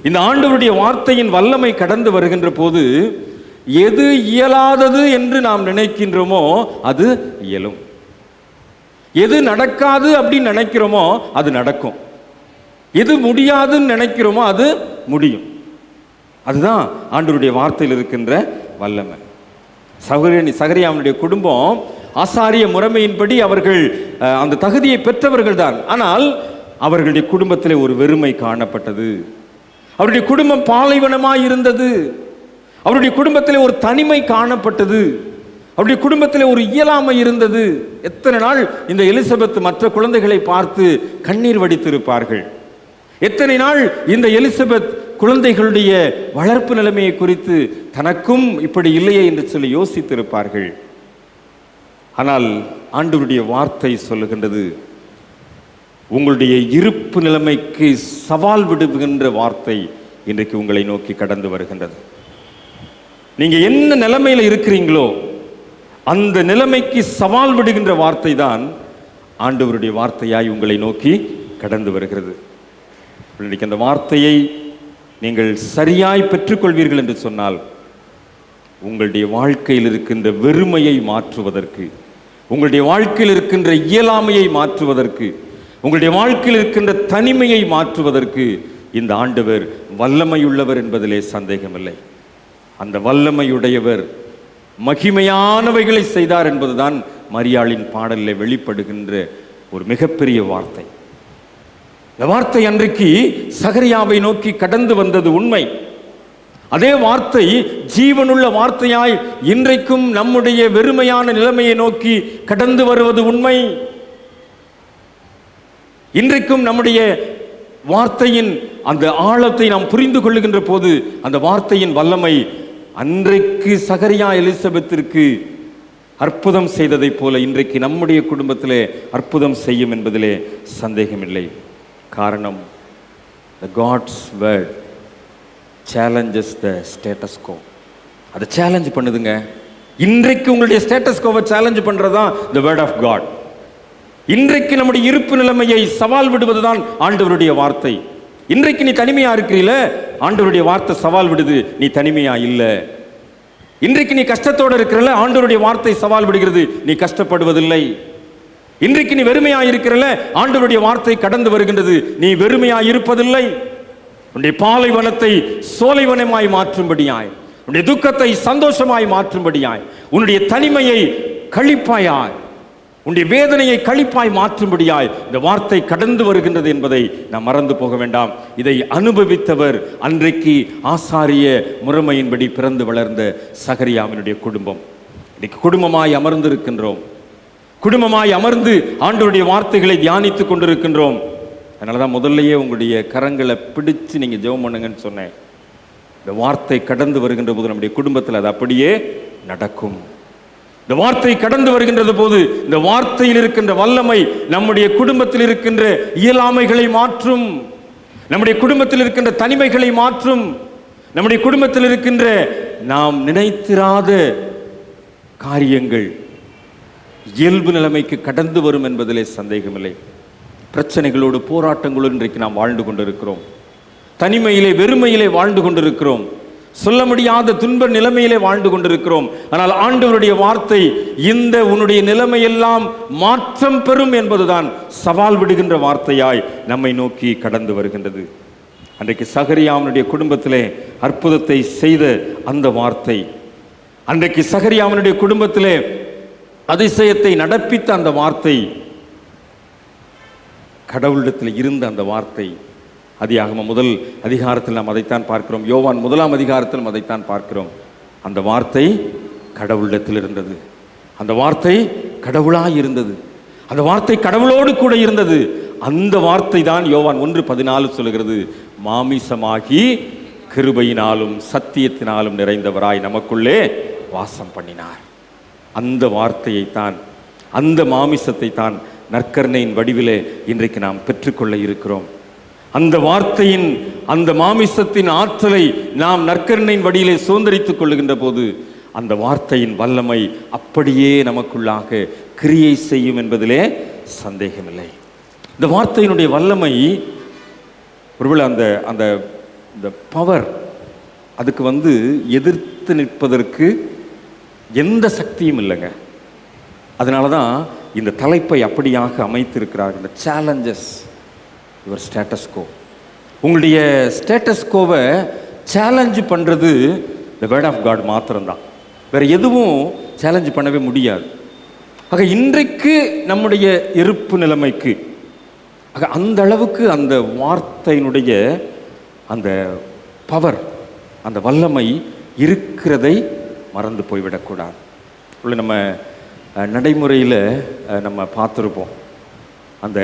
இந்த ஆண்டவருடைய வார்த்தையின் வல்லமை கடந்து வருகின்ற போது எது இயலாதது என்று நாம் நினைக்கின்றோமோ அது இயலும். எது நடக்காது அப்படின்னு நினைக்கிறோமோ அது நடக்கும். எது முடியாதுன்னு நினைக்கிறோமோ அது முடியும். அதுதான் ஆண்டவருடைய வார்த்தையில் இருக்கின்ற வல்லமை. சகரியாவினுடைய குடும்பம் ஆசாரிய முறைமையின்படி அவர்கள் அந்த தகுதியை பெற்றவர்கள் தான். ஆனால் அவர்களுடைய குடும்பத்திலே ஒரு வெறுமை காணப்பட்டது. அவருடைய குடும்பம் பாலைவனமாய் இருந்தது. அவருடைய குடும்பத்திலே ஒரு தனிமை காணப்பட்டது. அவருடைய குடும்பத்தில் ஒரு இயலாமை இருந்தது. எத்தனை நாள் இந்த எலிசபெத் மற்ற குழந்தைகளை பார்த்து கண்ணீர் வடித்திருப்பார்கள். எத்தனை நாள் இந்த எலிசபெத் குழந்தைகளுடைய வளர்ப்பு நிலைமையை குறித்து தனக்கும் இப்படி இல்லையே என்று சொல்லி யோசித்திருப்பார்கள். ஆனால் ஆண்டவருடைய வார்த்தை சொல்லுகின்றது, உங்களுடைய இருப்பு நிலைமைக்கு சவால் விடுகின்ற வார்த்தை இன்றைக்கு உங்களை நோக்கி கடந்து வருகின்றது. நீங்க என்ன நிலைமையில இருக்கிறீங்களோ அந்த நிலைமைக்கு சவால் விடுகின்ற வார்த்தை தான் ஆண்டவருடைய வார்த்தையாய் உங்களை நோக்கி கடந்து வருகிறது. இன்றைக்கு அந்த வார்த்தையை நீங்கள் சரியாய் பெற்றுக்கொள்வீர்கள் என்று சொன்னால் உங்களுடைய வாழ்க்கையில் இருக்கின்ற வெறுமையை மாற்றுவதற்கு, உங்களுடைய வாழ்க்கையில் இருக்கின்ற இயலாமையை மாற்றுவதற்கு, உங்களுடைய வாழ்க்கையில் இருக்கின்ற தனிமையை மாற்றுவதற்கு இந்த ஆண்டவர் வல்லமையுள்ளவர் என்பதிலே சந்தேகமில்லை. அந்த வல்லமையுடையவர் மகிமையானவைகளை செய்தார் என்பதுதான் மரியாளின் பாடலில் வெளிப்படுகின்ற ஒரு மிகப்பெரிய வார்த்தை. இந்த வார்த்தை அன்றைக்கு சகரியாவை நோக்கி கடந்து வந்தது உண்மை. அதே வார்த்தை ஜீவனுள்ள வார்த்தையாய் இன்றைக்கும் நம்முடைய வெறுமையான நிலைமையை நோக்கி கடந்து வருவது உண்மை. இன்றைக்கும் நம்முடைய வார்த்தையின் அந்த ஆழத்தை நாம் புரிந்து கொள்ளுகின்ற போது அந்த வார்த்தையின் வல்லமை அன்றைக்கு சகரியா எலிசபெத்திற்கு அற்புதம் செய்ததை போல இன்றைக்கு நம்முடைய குடும்பத்திலே அற்புதம் செய்யும் என்பதிலே சந்தேகமில்லை. காரணம், the God's word challenges the status quo. அதை சேலஞ்ச் பண்ணுதுங்க. இன்றைக்கு உங்களுடைய ஸ்டேட்டஸ் கோவை சேலஞ்ச் பண்றதுதான் the word of God. இன்றைக்கு நம்முடைய இருப்பு நிலைமையை சவால் விடுவதுதான் ஆண்டவருடைய வார்த்தை. இன்றைக்கு நீ தனிமையா இருக்கிறீல, ஆண்டவருடைய வார்த்தை சவால் விடுது, நீ தனிமையா இல்ல. இன்றைக்கு நீ கஷ்டத்தோட இருக்கிறல, ஆண்டவருடைய வார்த்தை சவால் விடுகிறது, நீ கஷ்டப்படுவதில்லை. இன்றைக்கு நீ வெறுமையா இருக்கிறல, ஆண்டவருடைய வார்த்தை கடந்து வருகின்றது, நீ வெறுமையா இருப்பதில்லை. உன்னுடைய பாலைவனத்தை சோலைவனமாய் மாற்றும்படியாய், உன்னுடைய துக்கத்தை சந்தோஷமாய் மாற்றும்படியாய், உன்னுடைய தனிமையை களிப்பாயாய், உன்னுடைய வேதனையை களிப்பாய் மாற்றும்படியாய் இந்த வார்த்தை கடந்து வருகின்றது என்பதை நாம் மறந்து போக வேண்டாம். இதை அனுபவித்தவர் அன்றைக்கு ஆசாரிய முறைமையின்படி பிறந்து வளர்ந்த சகரியாவினுடைய குடும்பம். இன்னைக்கு குடும்பமாய் அமர்ந்திருக்கின்றோம். குடும்பமாய் அமர்ந்து ஆண்டவருடைய வார்த்தைகளை தியானித்துக் கொண்டிருக்கின்றோம். அதனாலதான் முதல்லையே உங்களுடைய கரங்களை பிடிச்சு நீங்க ஜெபம் பண்ணுங்கன்னு சொன்னேன். இந்த வார்த்தை கடந்து வருகின்ற போது நம்முடைய குடும்பத்தில் அது அப்படியே நடக்கும். இந்த வார்த்தை கடந்து வருகின்றது போது இந்த வார்த்தையில் இருக்கின்ற வல்லமை நம்முடைய குடும்பத்தில் இருக்கின்ற இயலாமைகளை மாற்றும், நம்முடைய குடும்பத்தில் இருக்கின்ற தனிமைகளை மாற்றும், நம்முடைய குடும்பத்தில் இருக்கின்ற நாம் நினைத்திராத காரியங்கள் இயல்பு நிலைமைக்கு கடந்து வரும் என்பதிலே சந்தேகமில்லை. பிரச்சனைகளோடு போராட்டங்களோடு இன்றைக்கு நாம் வாழ்ந்து கொண்டிருக்கிறோம். தனிமையிலே வெறுமையிலே வாழ்ந்து கொண்டிருக்கிறோம். சொல்ல முடியாத துன்ப நிலைமையிலே வாழ்ந்து கொண்டிருக்கிறோம். ஆனால் ஆண்டவருடைய வார்த்தை இந்த உன்னுடைய நிலைமையெல்லாம் மாற்றம் பெறும் என்பதுதான் சவால் விடுகின்ற வார்த்தையாய் நம்மை நோக்கி கடந்து வருகின்றது. அன்றைக்கு சகரியாவினுடைய குடும்பத்திலே அற்புதத்தை செய்த அந்த வார்த்தை, அன்றைக்கு சகரியாவினுடைய குடும்பத்திலே அதிசயத்தை நடப்பித்த அந்த வார்த்தை, கடவுளிடத்தில் இருந்த அந்த வார்த்தை, ஆதியாகமம் முதல் அதிகாரத்தில் நாம் அதைத்தான் பார்க்கிறோம். யோவான் 1ஆம் அதிகாரத்தில் அதைத்தான் பார்க்கிறோம். அந்த வார்த்தை கடவுளிடத்தில் இருந்தது. அந்த வார்த்தை கடவுளாய் இருந்தது. அந்த வார்த்தை கடவுளோடு கூட இருந்தது. அந்த வார்த்தை தான் யோவான் 1:14 சொல்லுகிறது, மாமிசமாகி கிருபையினாலும் சத்தியத்தினாலும் நிறைந்தவராய் நமக்குள்ளே வாசம் பண்ணினார். அந்த வார்த்தையைத்தான், அந்த மாமிசத்தை தான் நற்கருணையின் வடிவிலே இன்றைக்கு நாம் பெற்றுக்கொள்ள இருக்கிறோம். அந்த வார்த்தையின் அந்த மாமிசத்தின் ஆற்றலை நாம் நற்கருணையின் வடியிலே சுதந்திரித்துக் கொள்ளுகின்ற போது அந்த வார்த்தையின் வல்லமை அப்படியே நமக்குள்ளாக கிரியை செய்யும் என்பதிலே சந்தேகமில்லை. இந்த வார்த்தையினுடைய வல்லமை ஒருவேளை அந்த அந்த இந்த பவர், அதுக்கு எதிர்த்து நிற்பதற்கு எந்த சக்தியும் இல்லைங்க. அதனால தான் இந்த தலைப்பை அப்படியாக அமைத்திருக்கிறார்கள். இந்த சேலஞ்சஸ் யுவர் ஸ்டேட்டஸ் கோ. உங்களுடைய ஸ்டேட்டஸ் கோவை சேலஞ்சு பண்ணுறது த வேர்ட் ஆஃப் காட் மாத்திரம்தான். வேறு எதுவும் சேலஞ்சு பண்ணவே முடியாது. ஆக இன்றைக்கு நம்முடைய இருப்பு நிலைமைக்கு அந்த அளவுக்கு அந்த வார்த்தையினுடைய அந்த பவர், அந்த வல்லமை இருக்கிறதை மறந்து போய்விடக்கூடாது. நம்ம நடைமுறையில் நம்ம பார்த்துருப்போம், அந்த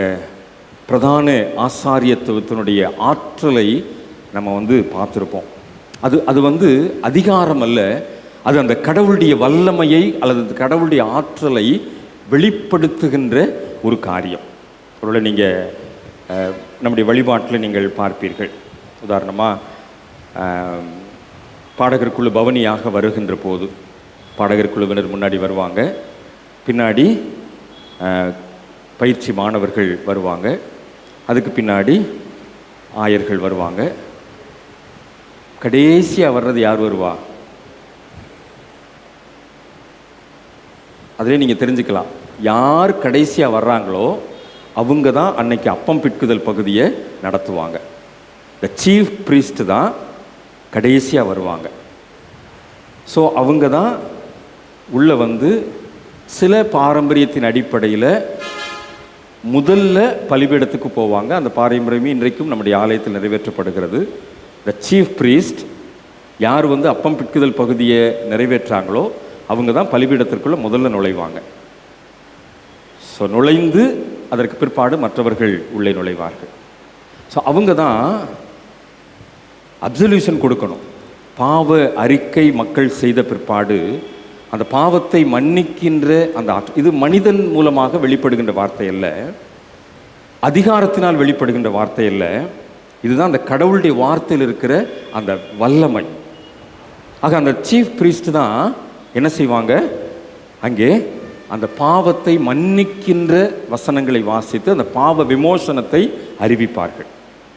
பிரதான ஆசாரியத்துவத்தினுடைய ஆற்றலை நம்ம பார்த்துருப்போம். அது அதிகாரம் அல்ல, அது அந்த கடவுளுடைய வல்லமையை அல்லது கடவுளுடைய ஆற்றலை வெளிப்படுத்துகின்ற ஒரு காரியம். ஒருவேளை நீங்கள் நம்முடைய வழிபாட்டில் நீங்கள் பார்ப்பீர்கள். உதாரணமாக பாடகர் குழு பவனியாக வருகின்ற போது பாடகர் குழுவினர் முன்னாடி வருவாங்க, பின்னாடி பயிற்சி மாணவர்கள் வருவாங்க, அதுக்கு பின்னாடி ஆயர்கள் வருவாங்க. கடைசியாக வர்றது யார் வருவா? அதிலே நீங்கள் தெரிஞ்சுக்கலாம், யார் கடைசியாக வர்றாங்களோ அவங்க தான் அன்னைக்கு அப்பம் பிட்குதல் பகுதியை நடத்துவாங்க. த சீஃப் ப்ரீஸ்ட் தான் கடைசியாக வருவாங்க. ஸோ அவங்க தான் உள்ளே சில பாரம்பரியத்தின் அடிப்படையில் முதல்ல பலிபீடத்துக்கு போவாங்க. அந்த பாரம்பரியமே இன்றைக்கும் நம்முடைய ஆலயத்தில் நிறைவேற்றப்படுகிறது. த சீஃப் ப்ரீஸ்ட் யார் அப்பம் பிட்குதல் பகுதியை நிறைவேற்றாங்களோ அவங்க தான் பலிபீடத்திற்குள்ளே முதல்ல நுழைவாங்க. ஸோ நுழைந்து அதற்கு பிற்பாடு மற்றவர்கள் உள்ளே நுழைவார்கள். ஸோ அவங்க தான் அப்சல்யூஷன் கொடுக்கணும். பாவ அறிக்கை மக்கள் செய்த பிற்பாடு அந்த பாவத்தை மன்னிக்கின்ற அந்த இது மனிதன் மூலமாக வெளிப்படுகின்ற வார்த்தை அல்ல, அதிகாரத்தினால் வெளிப்படுகின்ற வார்த்தை அல்ல. இதுதான் அந்த கடவுளுடைய வார்த்தையில் இருக்கிற அந்த வல்லமை. ஆக அந்த சீஃப் ப்ரீஸ்ட் தான் என்ன செய்வாங்க, அங்கே அந்த பாவத்தை மன்னிக்கின்ற வசனங்களை வாசித்து அந்த பாவ விமோசனத்தை அறிவிப்பார்கள்.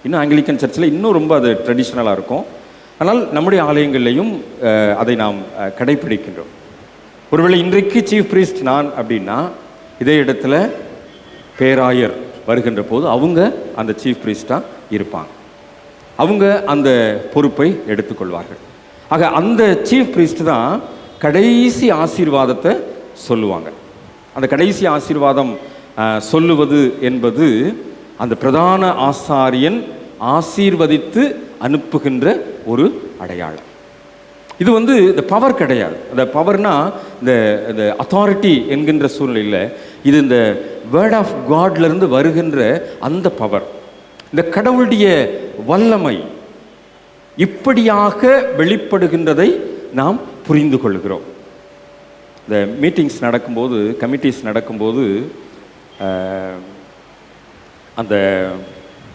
இன்னும் ஆங்கிலிக்கன் சர்ச்சில் இன்னும் ரொம்ப அது ட்ரெடிஷ்னலாக இருக்கும். ஆனால் நம்முடைய ஆலயங்கள்லையும் அதை நாம் கடைப்பிடிக்கின்றோம். ஒருவேளை இன்றைக்கு சீஃப் ப்ரீஸ்ட் நான் அப்படின்னா, இதே இடத்துல பேராயர் வருகின்ற போது அவங்க அந்த சீஃப் ப்ரீஸ்டாக இருப்பாங்க. அவங்க அந்த பொறுப்பை எடுத்துக்கொள்வார்கள். ஆக அந்த சீஃப் ப்ரீஸ்ட் தான் கடைசி ஆசீர்வாதத்தை சொல்லுவாங்க. அந்த கடைசி ஆசீர்வாதம் சொல்லுவது என்பது அந்த பிரதான ஆசாரியன் ஆசீர்வதித்து அனுப்புகின்ற ஒரு அடையாளம். இது இந்த பவர் கிடையாது. அந்த பவர்னா இந்த அத்தாரிட்டி என்கின்ற சூழ்நிலையில் இது இந்த வேர்ட் ஆஃப் காட்லேருந்து வருகின்ற அந்த பவர், இந்த கடவுளுடைய வல்லமை இப்படியாக வெளிப்படுகின்றதை நாம் புரிந்து கொள்கிறோம். இந்த மீட்டிங்ஸ் நடக்கும்போது, கமிட்டிஸ் நடக்கும்போது அந்த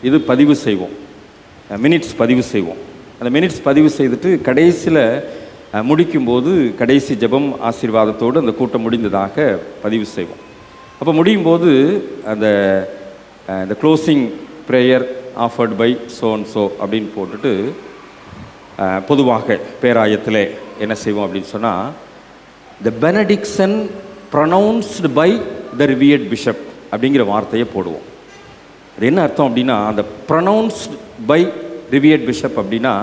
இது பதிவு செய்வோம், மினிட்ஸ் பதிவு செய்வோம். அந்த மினிட்ஸ் பதிவு செய்துட்டு கடைசியில் முடிக்கும்போது கடைசி ஜெபம் ஆசீர்வாதத்தோடு அந்த கூட்டம் முடிந்ததாக பதிவு செய்வோம். அப்போ முடியும் போது அந்த closing prayer offered by so and so அப்படின்னு போட்டுட்டு பொதுவாக பேராயத்தில் என்ன செய்வோம் அப்படின்னு சொன்னால், the benediction pronounced by the reverend bishop அப்படிங்கிற வார்த்தையை போடுவோம். அது என்ன அர்த்தம் அப்படின்னா, அந்த ப்ரொனவுன்ஸ்டு பை ரிவியர்ட் பிஷப் அப்படின்னா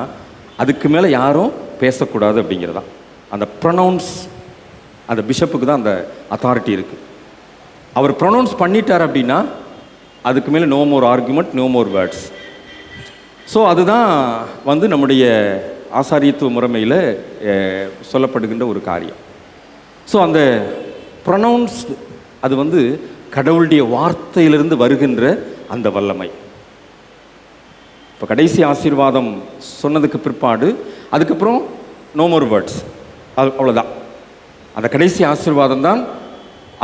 அதுக்கு மேலே யாரும் பேசக்கூடாது அப்படிங்கிறதா. அந்த ப்ரொனவுன்ஸ் அந்த பிஷப்புக்கு தான் அந்த அத்தாரிட்டி இருக்குது. அவர் ப்ரொனவுன்ஸ் பண்ணிட்டார் அப்படின்னா அதுக்கு மேலே no more argument, no more words. So அதுதான் நம்முடைய ஆசாரியத்துவ முறைமையில் சொல்லப்படுகின்ற ஒரு காரியம். ஸோ அந்த ப்ரொனவுன்ஸ் அது கடவுளுடைய வார்த்தையிலிருந்து வருகின்ற அந்த வல்லமை. இப்போ கடைசி ஆசீர்வாதம் சொன்னதுக்கு பிற்பாடு அதுக்கப்புறம் நோ மோர் வேர்ட்ஸ், அவ்வளோதான். அந்த கடைசி ஆசீர்வாதம் தான்,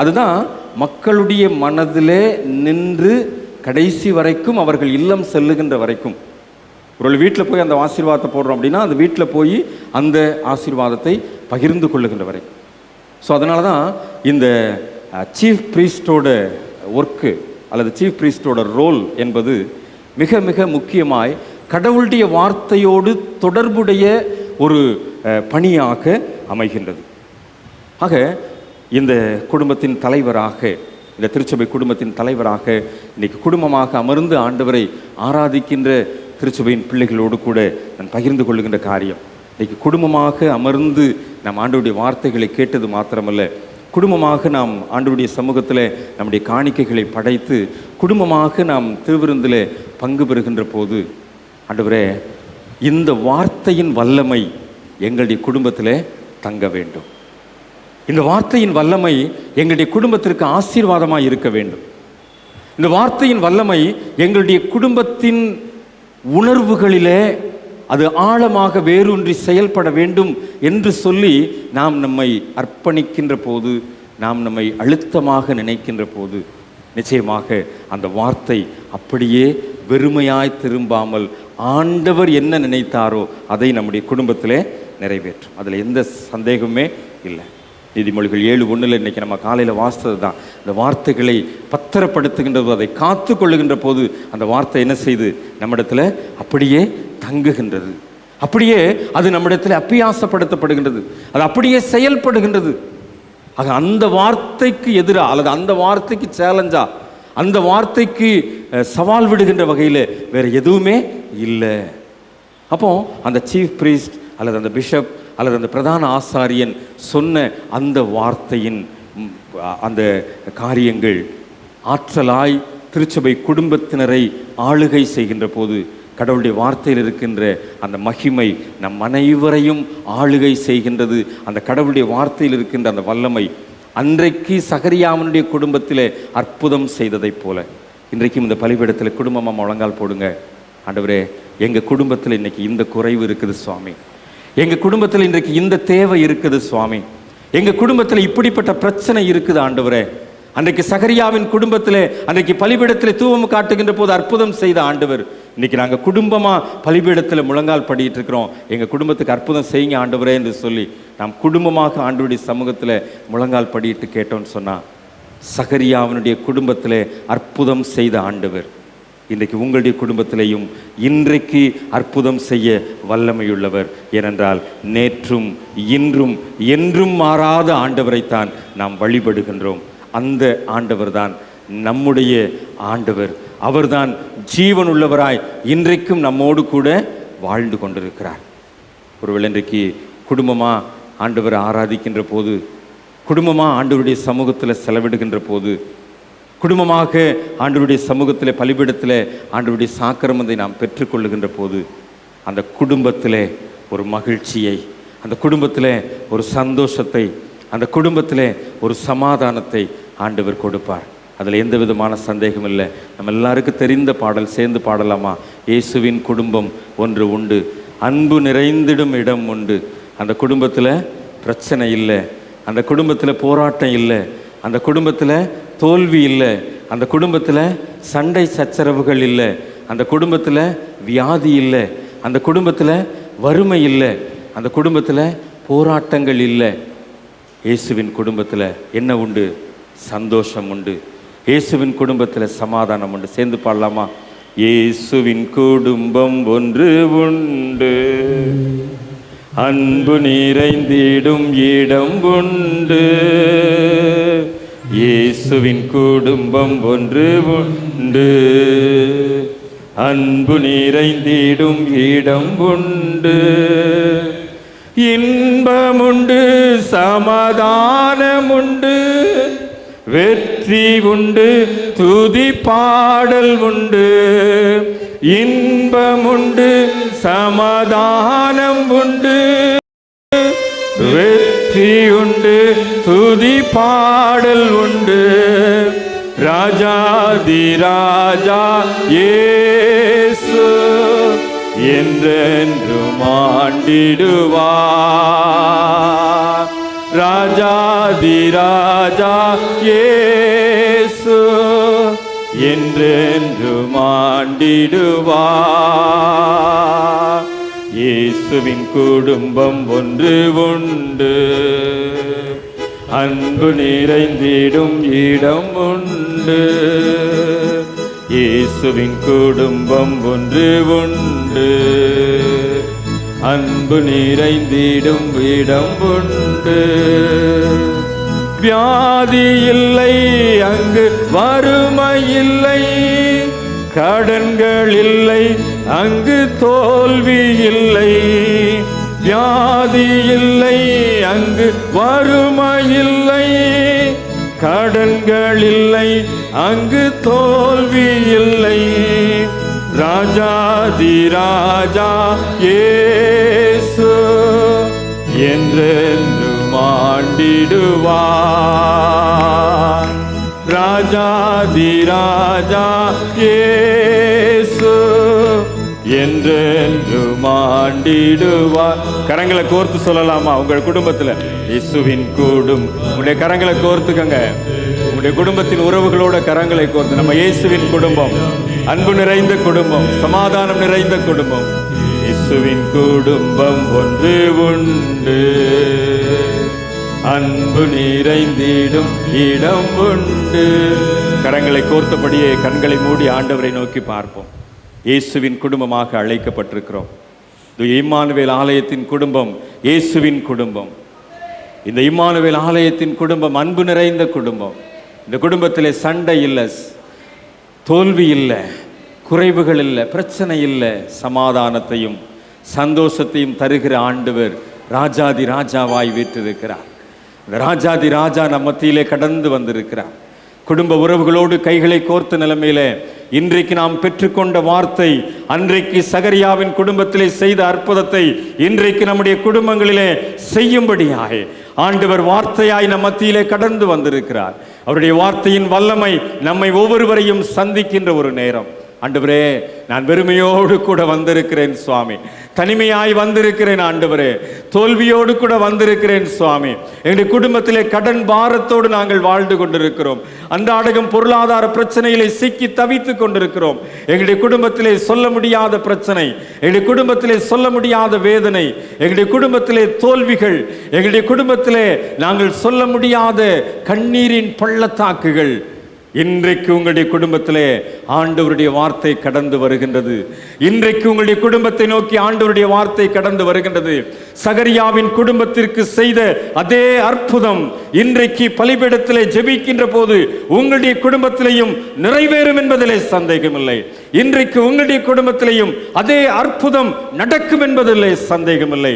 அதுதான் மக்களுடைய மனதிலே நின்று கடைசி வரைக்கும் அவர்கள் இல்லம் செல்லுகின்ற வரைக்கும். ஒரு வீட்டில் போய் அந்த ஆசீர்வாதத்தை போடுறோம் அப்படின்னா அந்த வீட்டில் போய் அந்த ஆசீர்வாதத்தை பகிர்ந்து கொள்ளுகின்ற வரைக்கும். ஸோ அதனால தான் இந்த சீஃப் ப்ரீஸ்டோட ஒர்க்கு அல்லது சீஃப் ப்ரீஸ்டோட ரோல் என்பது மிக மிக முக்கியமாய் கடவுளுடைய வார்த்தையோடு தொடர்புடைய ஒரு பணியாக அமைகின்றது. ஆக இந்த குடும்பத்தின் தலைவராக, இந்த திருச்சபை குடும்பத்தின் தலைவராக இன்றைக்கு குடும்பமாக அமர்ந்து ஆண்டவரை ஆராதிக்கின்ற திருச்சபையின் பிள்ளைகளோடு கூட நான் பகிர்ந்து கொள்ளுகின்ற காரியம், இன்றைக்கு குடும்பமாக அமர்ந்து நாம் ஆண்டவருடைய வார்த்தைகளை கேட்டது மாத்திரமல்ல, குடும்பமாக நாம் ஆண்டவருடைய சமூகத்தில் நம்முடைய காணிக்கைகளை படைத்து குடும்பமாக நாம் திருவிருந்தில் பங்கு பெறுகின்ற போது, ஆண்டவரே இந்த வார்த்தையின் வல்லமை எங்களுடைய குடும்பத்தில் தங்க வேண்டும், இந்த வார்த்தையின் வல்லமை எங்களுடைய குடும்பத்திற்கு ஆசீர்வாதமாக இருக்க வேண்டும், இந்த வார்த்தையின் வல்லமை எங்களுடைய குடும்பத்தின் உணர்வுகளிலே அது ஆழமாக வேரூன்றி செயல்பட வேண்டும் என்று சொல்லி நாம் நம்மை அர்ப்பணிக்கின்ற போது, நாம் நம்மை அழுத்தமாக நினைக்கின்ற போது, நிச்சயமாக அந்த வார்த்தை அப்படியே வெறுமையாய் திரும்பாமல் ஆண்டவர் என்ன நினைத்தாரோ அதை நம்முடைய குடும்பத்திலே நிறைவேற்றும். அதில் எந்த சந்தேகமே இல்லை. நீதிமொழிகள் 7:1 இன்றைக்கி நம்ம காலையில் வாசித்தது தான். இந்த வார்த்தைகளை பத்திரப்படுத்துகின்ற போது, அதை காத்து கொள்ளுகின்ற போது அந்த வார்த்தை என்ன செய்து நம்மிடத்தில் அப்படியே தங்குகின்றது, அப்படியே அது நம்மிடத்தில் அப்பியாசப்படுத்தப்படுகின்றது, அது அப்படியே செயல்படுகின்றது. ஆக அந்த வார்த்தைக்கு எதிராக அல்லது அந்த வார்த்தைக்கு சேலஞ்சா, அந்த வார்த்தைக்கு சவால் விடுகின்ற வகையில் வேறு எதுவுமே இல்லை. அப்போ அந்த சீஃப் பிரீஸ்ட் அல்லது அந்த பிஷப் அல்லது அந்த பிரதான ஆசாரியன் சொன்ன அந்த வார்த்தையின் அந்த காரியங்கள் ஆற்றலாய் திருச்சபை குடும்பத்தினரை ஆளுகை செய்கின்ற போது, கடவுளுடைய வார்த்தையில் இருக்கின்ற அந்த மகிமை நம் அனைவரையும் ஆளுகை செய்கின்றது. அந்த கடவுளுடைய வார்த்தையில் இருக்கின்ற அந்த வல்லமை அன்றைக்கு சகரியாவினுடைய குடும்பத்தில் அற்புதம் செய்ததைப் போல இன்றைக்கும் இந்த பலிபீடத்தில் குடும்பமாக முழங்கால் போடுங்க. ஆண்டவரே, எங்கள் குடும்பத்தில் இன்றைக்கி இந்த குறைவு இருக்குது சுவாமி, எங்கள் குடும்பத்தில் இன்றைக்கு இந்த தேவை இருக்குது சுவாமி, எங்கள் குடும்பத்தில் இப்படிப்பட்ட பிரச்சனை இருக்குது ஆண்டவரே. அன்றைக்கு சகரியாவின் குடும்பத்தில் அன்றைக்கு பலிபீடத்தில் தூவம் காட்டுகின்ற போது அற்புதம் செய்த ஆண்டவர், இன்றைக்கி நாங்கள் குடும்பமாக பலிபீடத்தில் முழங்கால் படிட்டு இருக்கிறோம், எங்கள் குடும்பத்துக்கு அற்புதம் செய்யுங்க ஆண்டவரே என்று சொல்லி நாம் குடும்பமாக ஆண்டவருடைய சமூகத்தில் முழங்கால் படிட்டு கேட்டோன்னு சொன்னால், சகரியாவினுடைய குடும்பத்தில் அற்புதம் செய்த ஆண்டவர் இன்றைக்கு உங்களுடைய குடும்பத்திலையும் இன்றைக்கு அற்புதம் செய்ய வல்லமையுள்ளவர். ஏனென்றால் நேற்றும் இன்றும் என்றும் மாறாத ஆண்டவரைத்தான் நாம் வழிபடுகின்றோம். அந்த ஆண்டவர் தான் நம்முடைய ஆண்டவர், அவர்தான் ஜீவனுள்ளவராய் இன்றைக்கும் நம்மோடு கூட வாழ்ந்து கொண்டிருக்கிறார். ஒருவேளை இன்றைக்கு குடும்பமாக ஆண்டவரை ஆராதிக்கின்ற போது, குடும்பமாக ஆண்டவருடைய சமூகத்தில் செலவிடுகின்ற போது, குடும்பமாக ஆண்டவருடைய சமூகத்தில் பலிபீடத்தில் ஆண்டவருடைய சாக்கிரமத்தை நாம் பெற்றுக்கொள்ளுகின்ற போது, அந்த குடும்பத்தில் ஒரு மகிழ்ச்சியை, அந்த குடும்பத்தில் ஒரு சந்தோஷத்தை, அந்த குடும்பத்தில் ஒரு சமாதானத்தை ஆண்டவர் கொடுப்பார். அதில் எந்த விதமான சந்தேகம் இல்லை. நம்ம எல்லாருக்கும் தெரிந்த பாடல், சேர்ந்து பாடலாமா? இயேசுவின் குடும்பம் ஒன்று உண்டு, அன்பு நிறைந்திடும் இடம் உண்டு. அந்த குடும்பத்தில் பிரச்சனை இல்லை, அந்த குடும்பத்தில் போராட்டம் இல்லை, அந்த குடும்பத்தில் தோல்வி இல்லை, அந்த குடும்பத்தில் சண்டை சச்சரவுகள் இல்லை, அந்த குடும்பத்தில் வியாதி இல்லை, அந்த குடும்பத்தில் வறுமை இல்லை, அந்த குடும்பத்தில் போராட்டங்கள் இல்லை. இயேசுவின் குடும்பத்தில் என்ன உண்டு? சந்தோஷம் உண்டு. இயேசுவின் குடும்பத்தில் சமாதானம் உண்டு. சேர்ந்து பாடலாமா? இயேசுவின் குடும்பம் ஒன்று உண்டு, அன்பு நிறைந்திடும் இடம் உண்டு. இயேசுவின் குடும்பம் ஒன்று உண்டு, அன்பு நிறைந்திடும் இடம் உண்டு. இன்பமுண்டு, சமாதானம் உண்டு, வெற்றி உண்டு, துதி பாடல் உண்டு. இன்பமுண்டு, சமாதானம் உண்டு, வெற்றி உண்டு, துதி பாடல் உண்டு. ராஜாதி ராஜா இயேசு என்றென்றும் ஆண்டிடுவார். ராஜாதி ராஜா இயேசு என்றென்றும் ஆண்டிடுவார். இயேசுவின் குடும்பம் ஒன்று உண்டு, அன்பு நிறைந்திடும் இடம் உண்டு. இயேசுவின் குடும்பம் ஒன்று உண்டு, உண்டு, அன்பு நிறைந்திடும் இடம் உண்டு. வியாதி இல்லை அங்கு, வறுமை இல்லை, கடன்கள் இல்லை அங்கு, தோல்வி இல்லை. வியாதி இல்லை அங்கு, வறுமை இல்லை, கடன்கள் இல்லை அங்கு, தோல்வி இல்லை. ராஜாதி ராஜா இயேசு என்றென்றும் ஆண்டிடுவார். ராஜாதி ராஜா இயேசு என்றென்றும் ஆண்டிடுவார். கரங்களை கோர்த்து சொல்லலாமா? உங்கள் குடும்பத்தில் இயேசுவின் உங்களுடைய கரங்களை கோர்த்துக்கங்க. உங்களுடைய குடும்பத்தின் உறவுகளோட கரங்களை கோர்த்து, நம்ம இயேசுவின் குடும்பம், அன்பு நிறைந்த குடும்பம், சமாதானம் நிறைந்த குடும்பம். இயேசுவின் குடும்பம் ஒன்று உண்டு, அன்பு நிறைந்திடும் இடம் உண்டு. கரங்களை கோர்த்தபடியே கண்களை மூடி ஆண்டவரை நோக்கி பார்ப்போம். இயேசுவின் குடும்பமாக அழைக்கப்பட்டிருக்கிறோம். இம்மானுவேல் ஆலயத்தின் குடும்பம் இயேசுவின் குடும்பம். இந்த இம்மானுவேல் ஆலயத்தின் குடும்பம் அன்பு நிறைந்த குடும்பம். இந்த குடும்பத்திலே சண்டை இல்லை, தோல்வி இல்லை, குறைவுகள் இல்லை, பிரச்சனை இல்லை. சமாதானத்தையும் சந்தோஷத்தையும் தருகிற ஆண்டவர் ராஜாதி ராஜாவாய் வீற்றிருக்கிறார். இந்த ராஜாதி ராஜா நம் மத்தியிலே கடந்து வந்திருக்கிறார். குடும்ப உறவுகளோடு கைகளை கோர்த்த நிலைமையிலே இன்றைக்கு நாம் பெற்றுக்கொண்ட வார்த்தை, அன்றைக்கு சகரியாவின் குடும்பத்திலே செய்த அற்புதத்தை இன்றைக்கு நம்முடைய குடும்பங்களிலே செய்யும்படியாக ஆண்டவர் வார்த்தையாய் நம் மத்தியிலே கடந்து வந்திருக்கிறார். அவருடைய வார்த்தையின் வல்லமை நம்மை ஒவ்வொருவரையும் சந்திக்கின்ற ஒரு நேரம். ஆண்டவரே, நான் வெறுமையோடு கூட வந்திருக்கிறேன் சுவாமி, தனிமையாய் வந்திருக்கிறேன் ஆண்டவரே, தோல்வியோடு கூட வந்திருக்கிறேன் சுவாமி. எங்களுடைய குடும்பத்திலே கடன் பாரத்தோடு நாங்கள் வாழ்ந்து கொண்டிருக்கிறோம். அன்றாடம் பொருளாதார பிரச்சனைகளை சிக்கி தவித்துக் கொண்டிருக்கிறோம். எங்களுடைய குடும்பத்திலே சொல்ல முடியாத பிரச்சனை, எங்களுடைய குடும்பத்திலே சொல்ல முடியாத வேதனை, எங்களுடைய குடும்பத்திலே தோல்விகள், எங்களுடைய குடும்பத்திலே நாங்கள் சொல்ல முடியாத கண்ணீரின் பள்ளத்தாக்குகள். இன்றைக்கு உங்களுடைய குடும்பத்திலே ஆண்டவருடைய வார்த்தை கடந்து வருகின்றது. இன்றைக்கு உங்களுடைய குடும்பத்தை நோக்கி ஆண்டவருடைய வார்த்தை கடந்து வருகின்றது. சகரியாவின் குடும்பத்திற்கு செய்த அதே அற்புதம் இன்றைக்கு பலிபீடத்திலே ஜெபிக்கின்ற போது உங்களுடைய குடும்பத்திலேயும் நிறைவேறும் என்பதிலே சந்தேகமில்லை. இன்றைக்கு உங்களுடைய குடும்பத்திலேயும் அதே அற்புதம் நடக்கும் என்பதிலே சந்தேகமில்லை.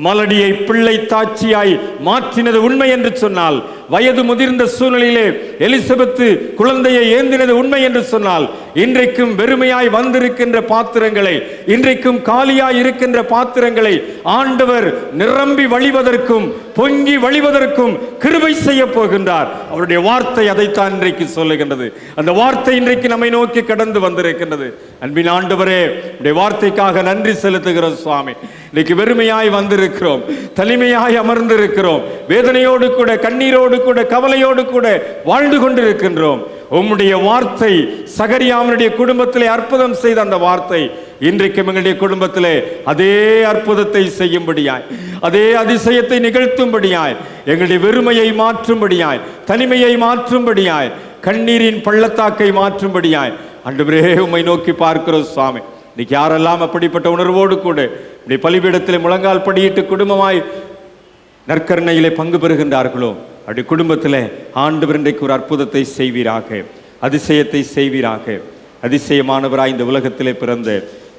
மலடியை பிள்ளை தாட்சியாய் மாற்றினது உண்மை என்று சொன்னால், வயது முதிர்ந்த சூழ்நிலையிலே எலிசபெத்து குழந்தையை ஏந்தினது உண்மை என்று சொன்னால், இன்றைக்கும் வெறுமையாய் வந்திருக்கின்ற பாத்திரங்களை, இன்றைக்கும் காலியாய் இருக்கின்ற பாத்திரங்களை ஆண்டவர் நிரம்பி வழிவதற்கும் பொங்கி வழிவதற்கும் கிருபை செய்ய போகின்றார். அவருடைய வார்த்தை அதைத்தான் இன்றைக்கு சொல்லுகின்றது. அந்த வார்த்தை இன்றைக்கு நம்மை நோக்கி கடந்து வந்திருக்கின்றது. அன்பின் ஆண்டவரே, உடைய வார்த்தைக்காக நன்றி செலுத்துகிறோம் சுவாமி. இன்னைக்கு வெறுமையாய் வந்திருக்கிறோம், தனிமையாய் அமர்ந்திருக்கிறோம், வேதனையோடு கூட, கண்ணீரோடு கூட, கவலையோடு கூட வாழ்ந்து கொண்டிருக்கின்றோம். உம்முடைய வார்த்தை சகரியாவினுடைய குடும்பத்திலே அற்புதம் செய்த அந்த வார்த்தை இன்றைக்கு எங்களுடைய குடும்பத்திலே அதே அற்புதத்தை செய்யும்படியாய், அதே அதிசயத்தை நிகழ்த்தும்படியாய், எங்களுடைய வெறுமையை மாற்றும்படியாய், தனிமையை மாற்றும்படியாய், கண்ணீரின் பள்ளத்தாக்கை மாற்றும்படியாய் ஆண்டவரே உம்மை நோக்கி பார்க்கிறோம் சுவாமி. இன்னைக்கு யாரெல்லாம் அப்படிப்பட்ட உணர்வோடு கூட இப்படி பலிபீடத்தில் முழங்கால் படியிட்டு குடும்பமாய் நற்கருணையிலே பங்கு பெறுகின்றார்களோ, அப்படி குடும்பத்தில் ஆண்டவர் இன்றைக்கு ஒரு அற்புதத்தை செய்வீராக, அதிசயத்தை செய்வீராக. அதிசயமானவராய் இந்த உலகத்திலே பிறந்த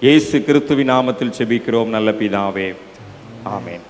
இயேசு கிறிஸ்துவின் நாமத்தில் ஜெபிக்கிறோம் நல்ல பிதாவே, ஆமென்.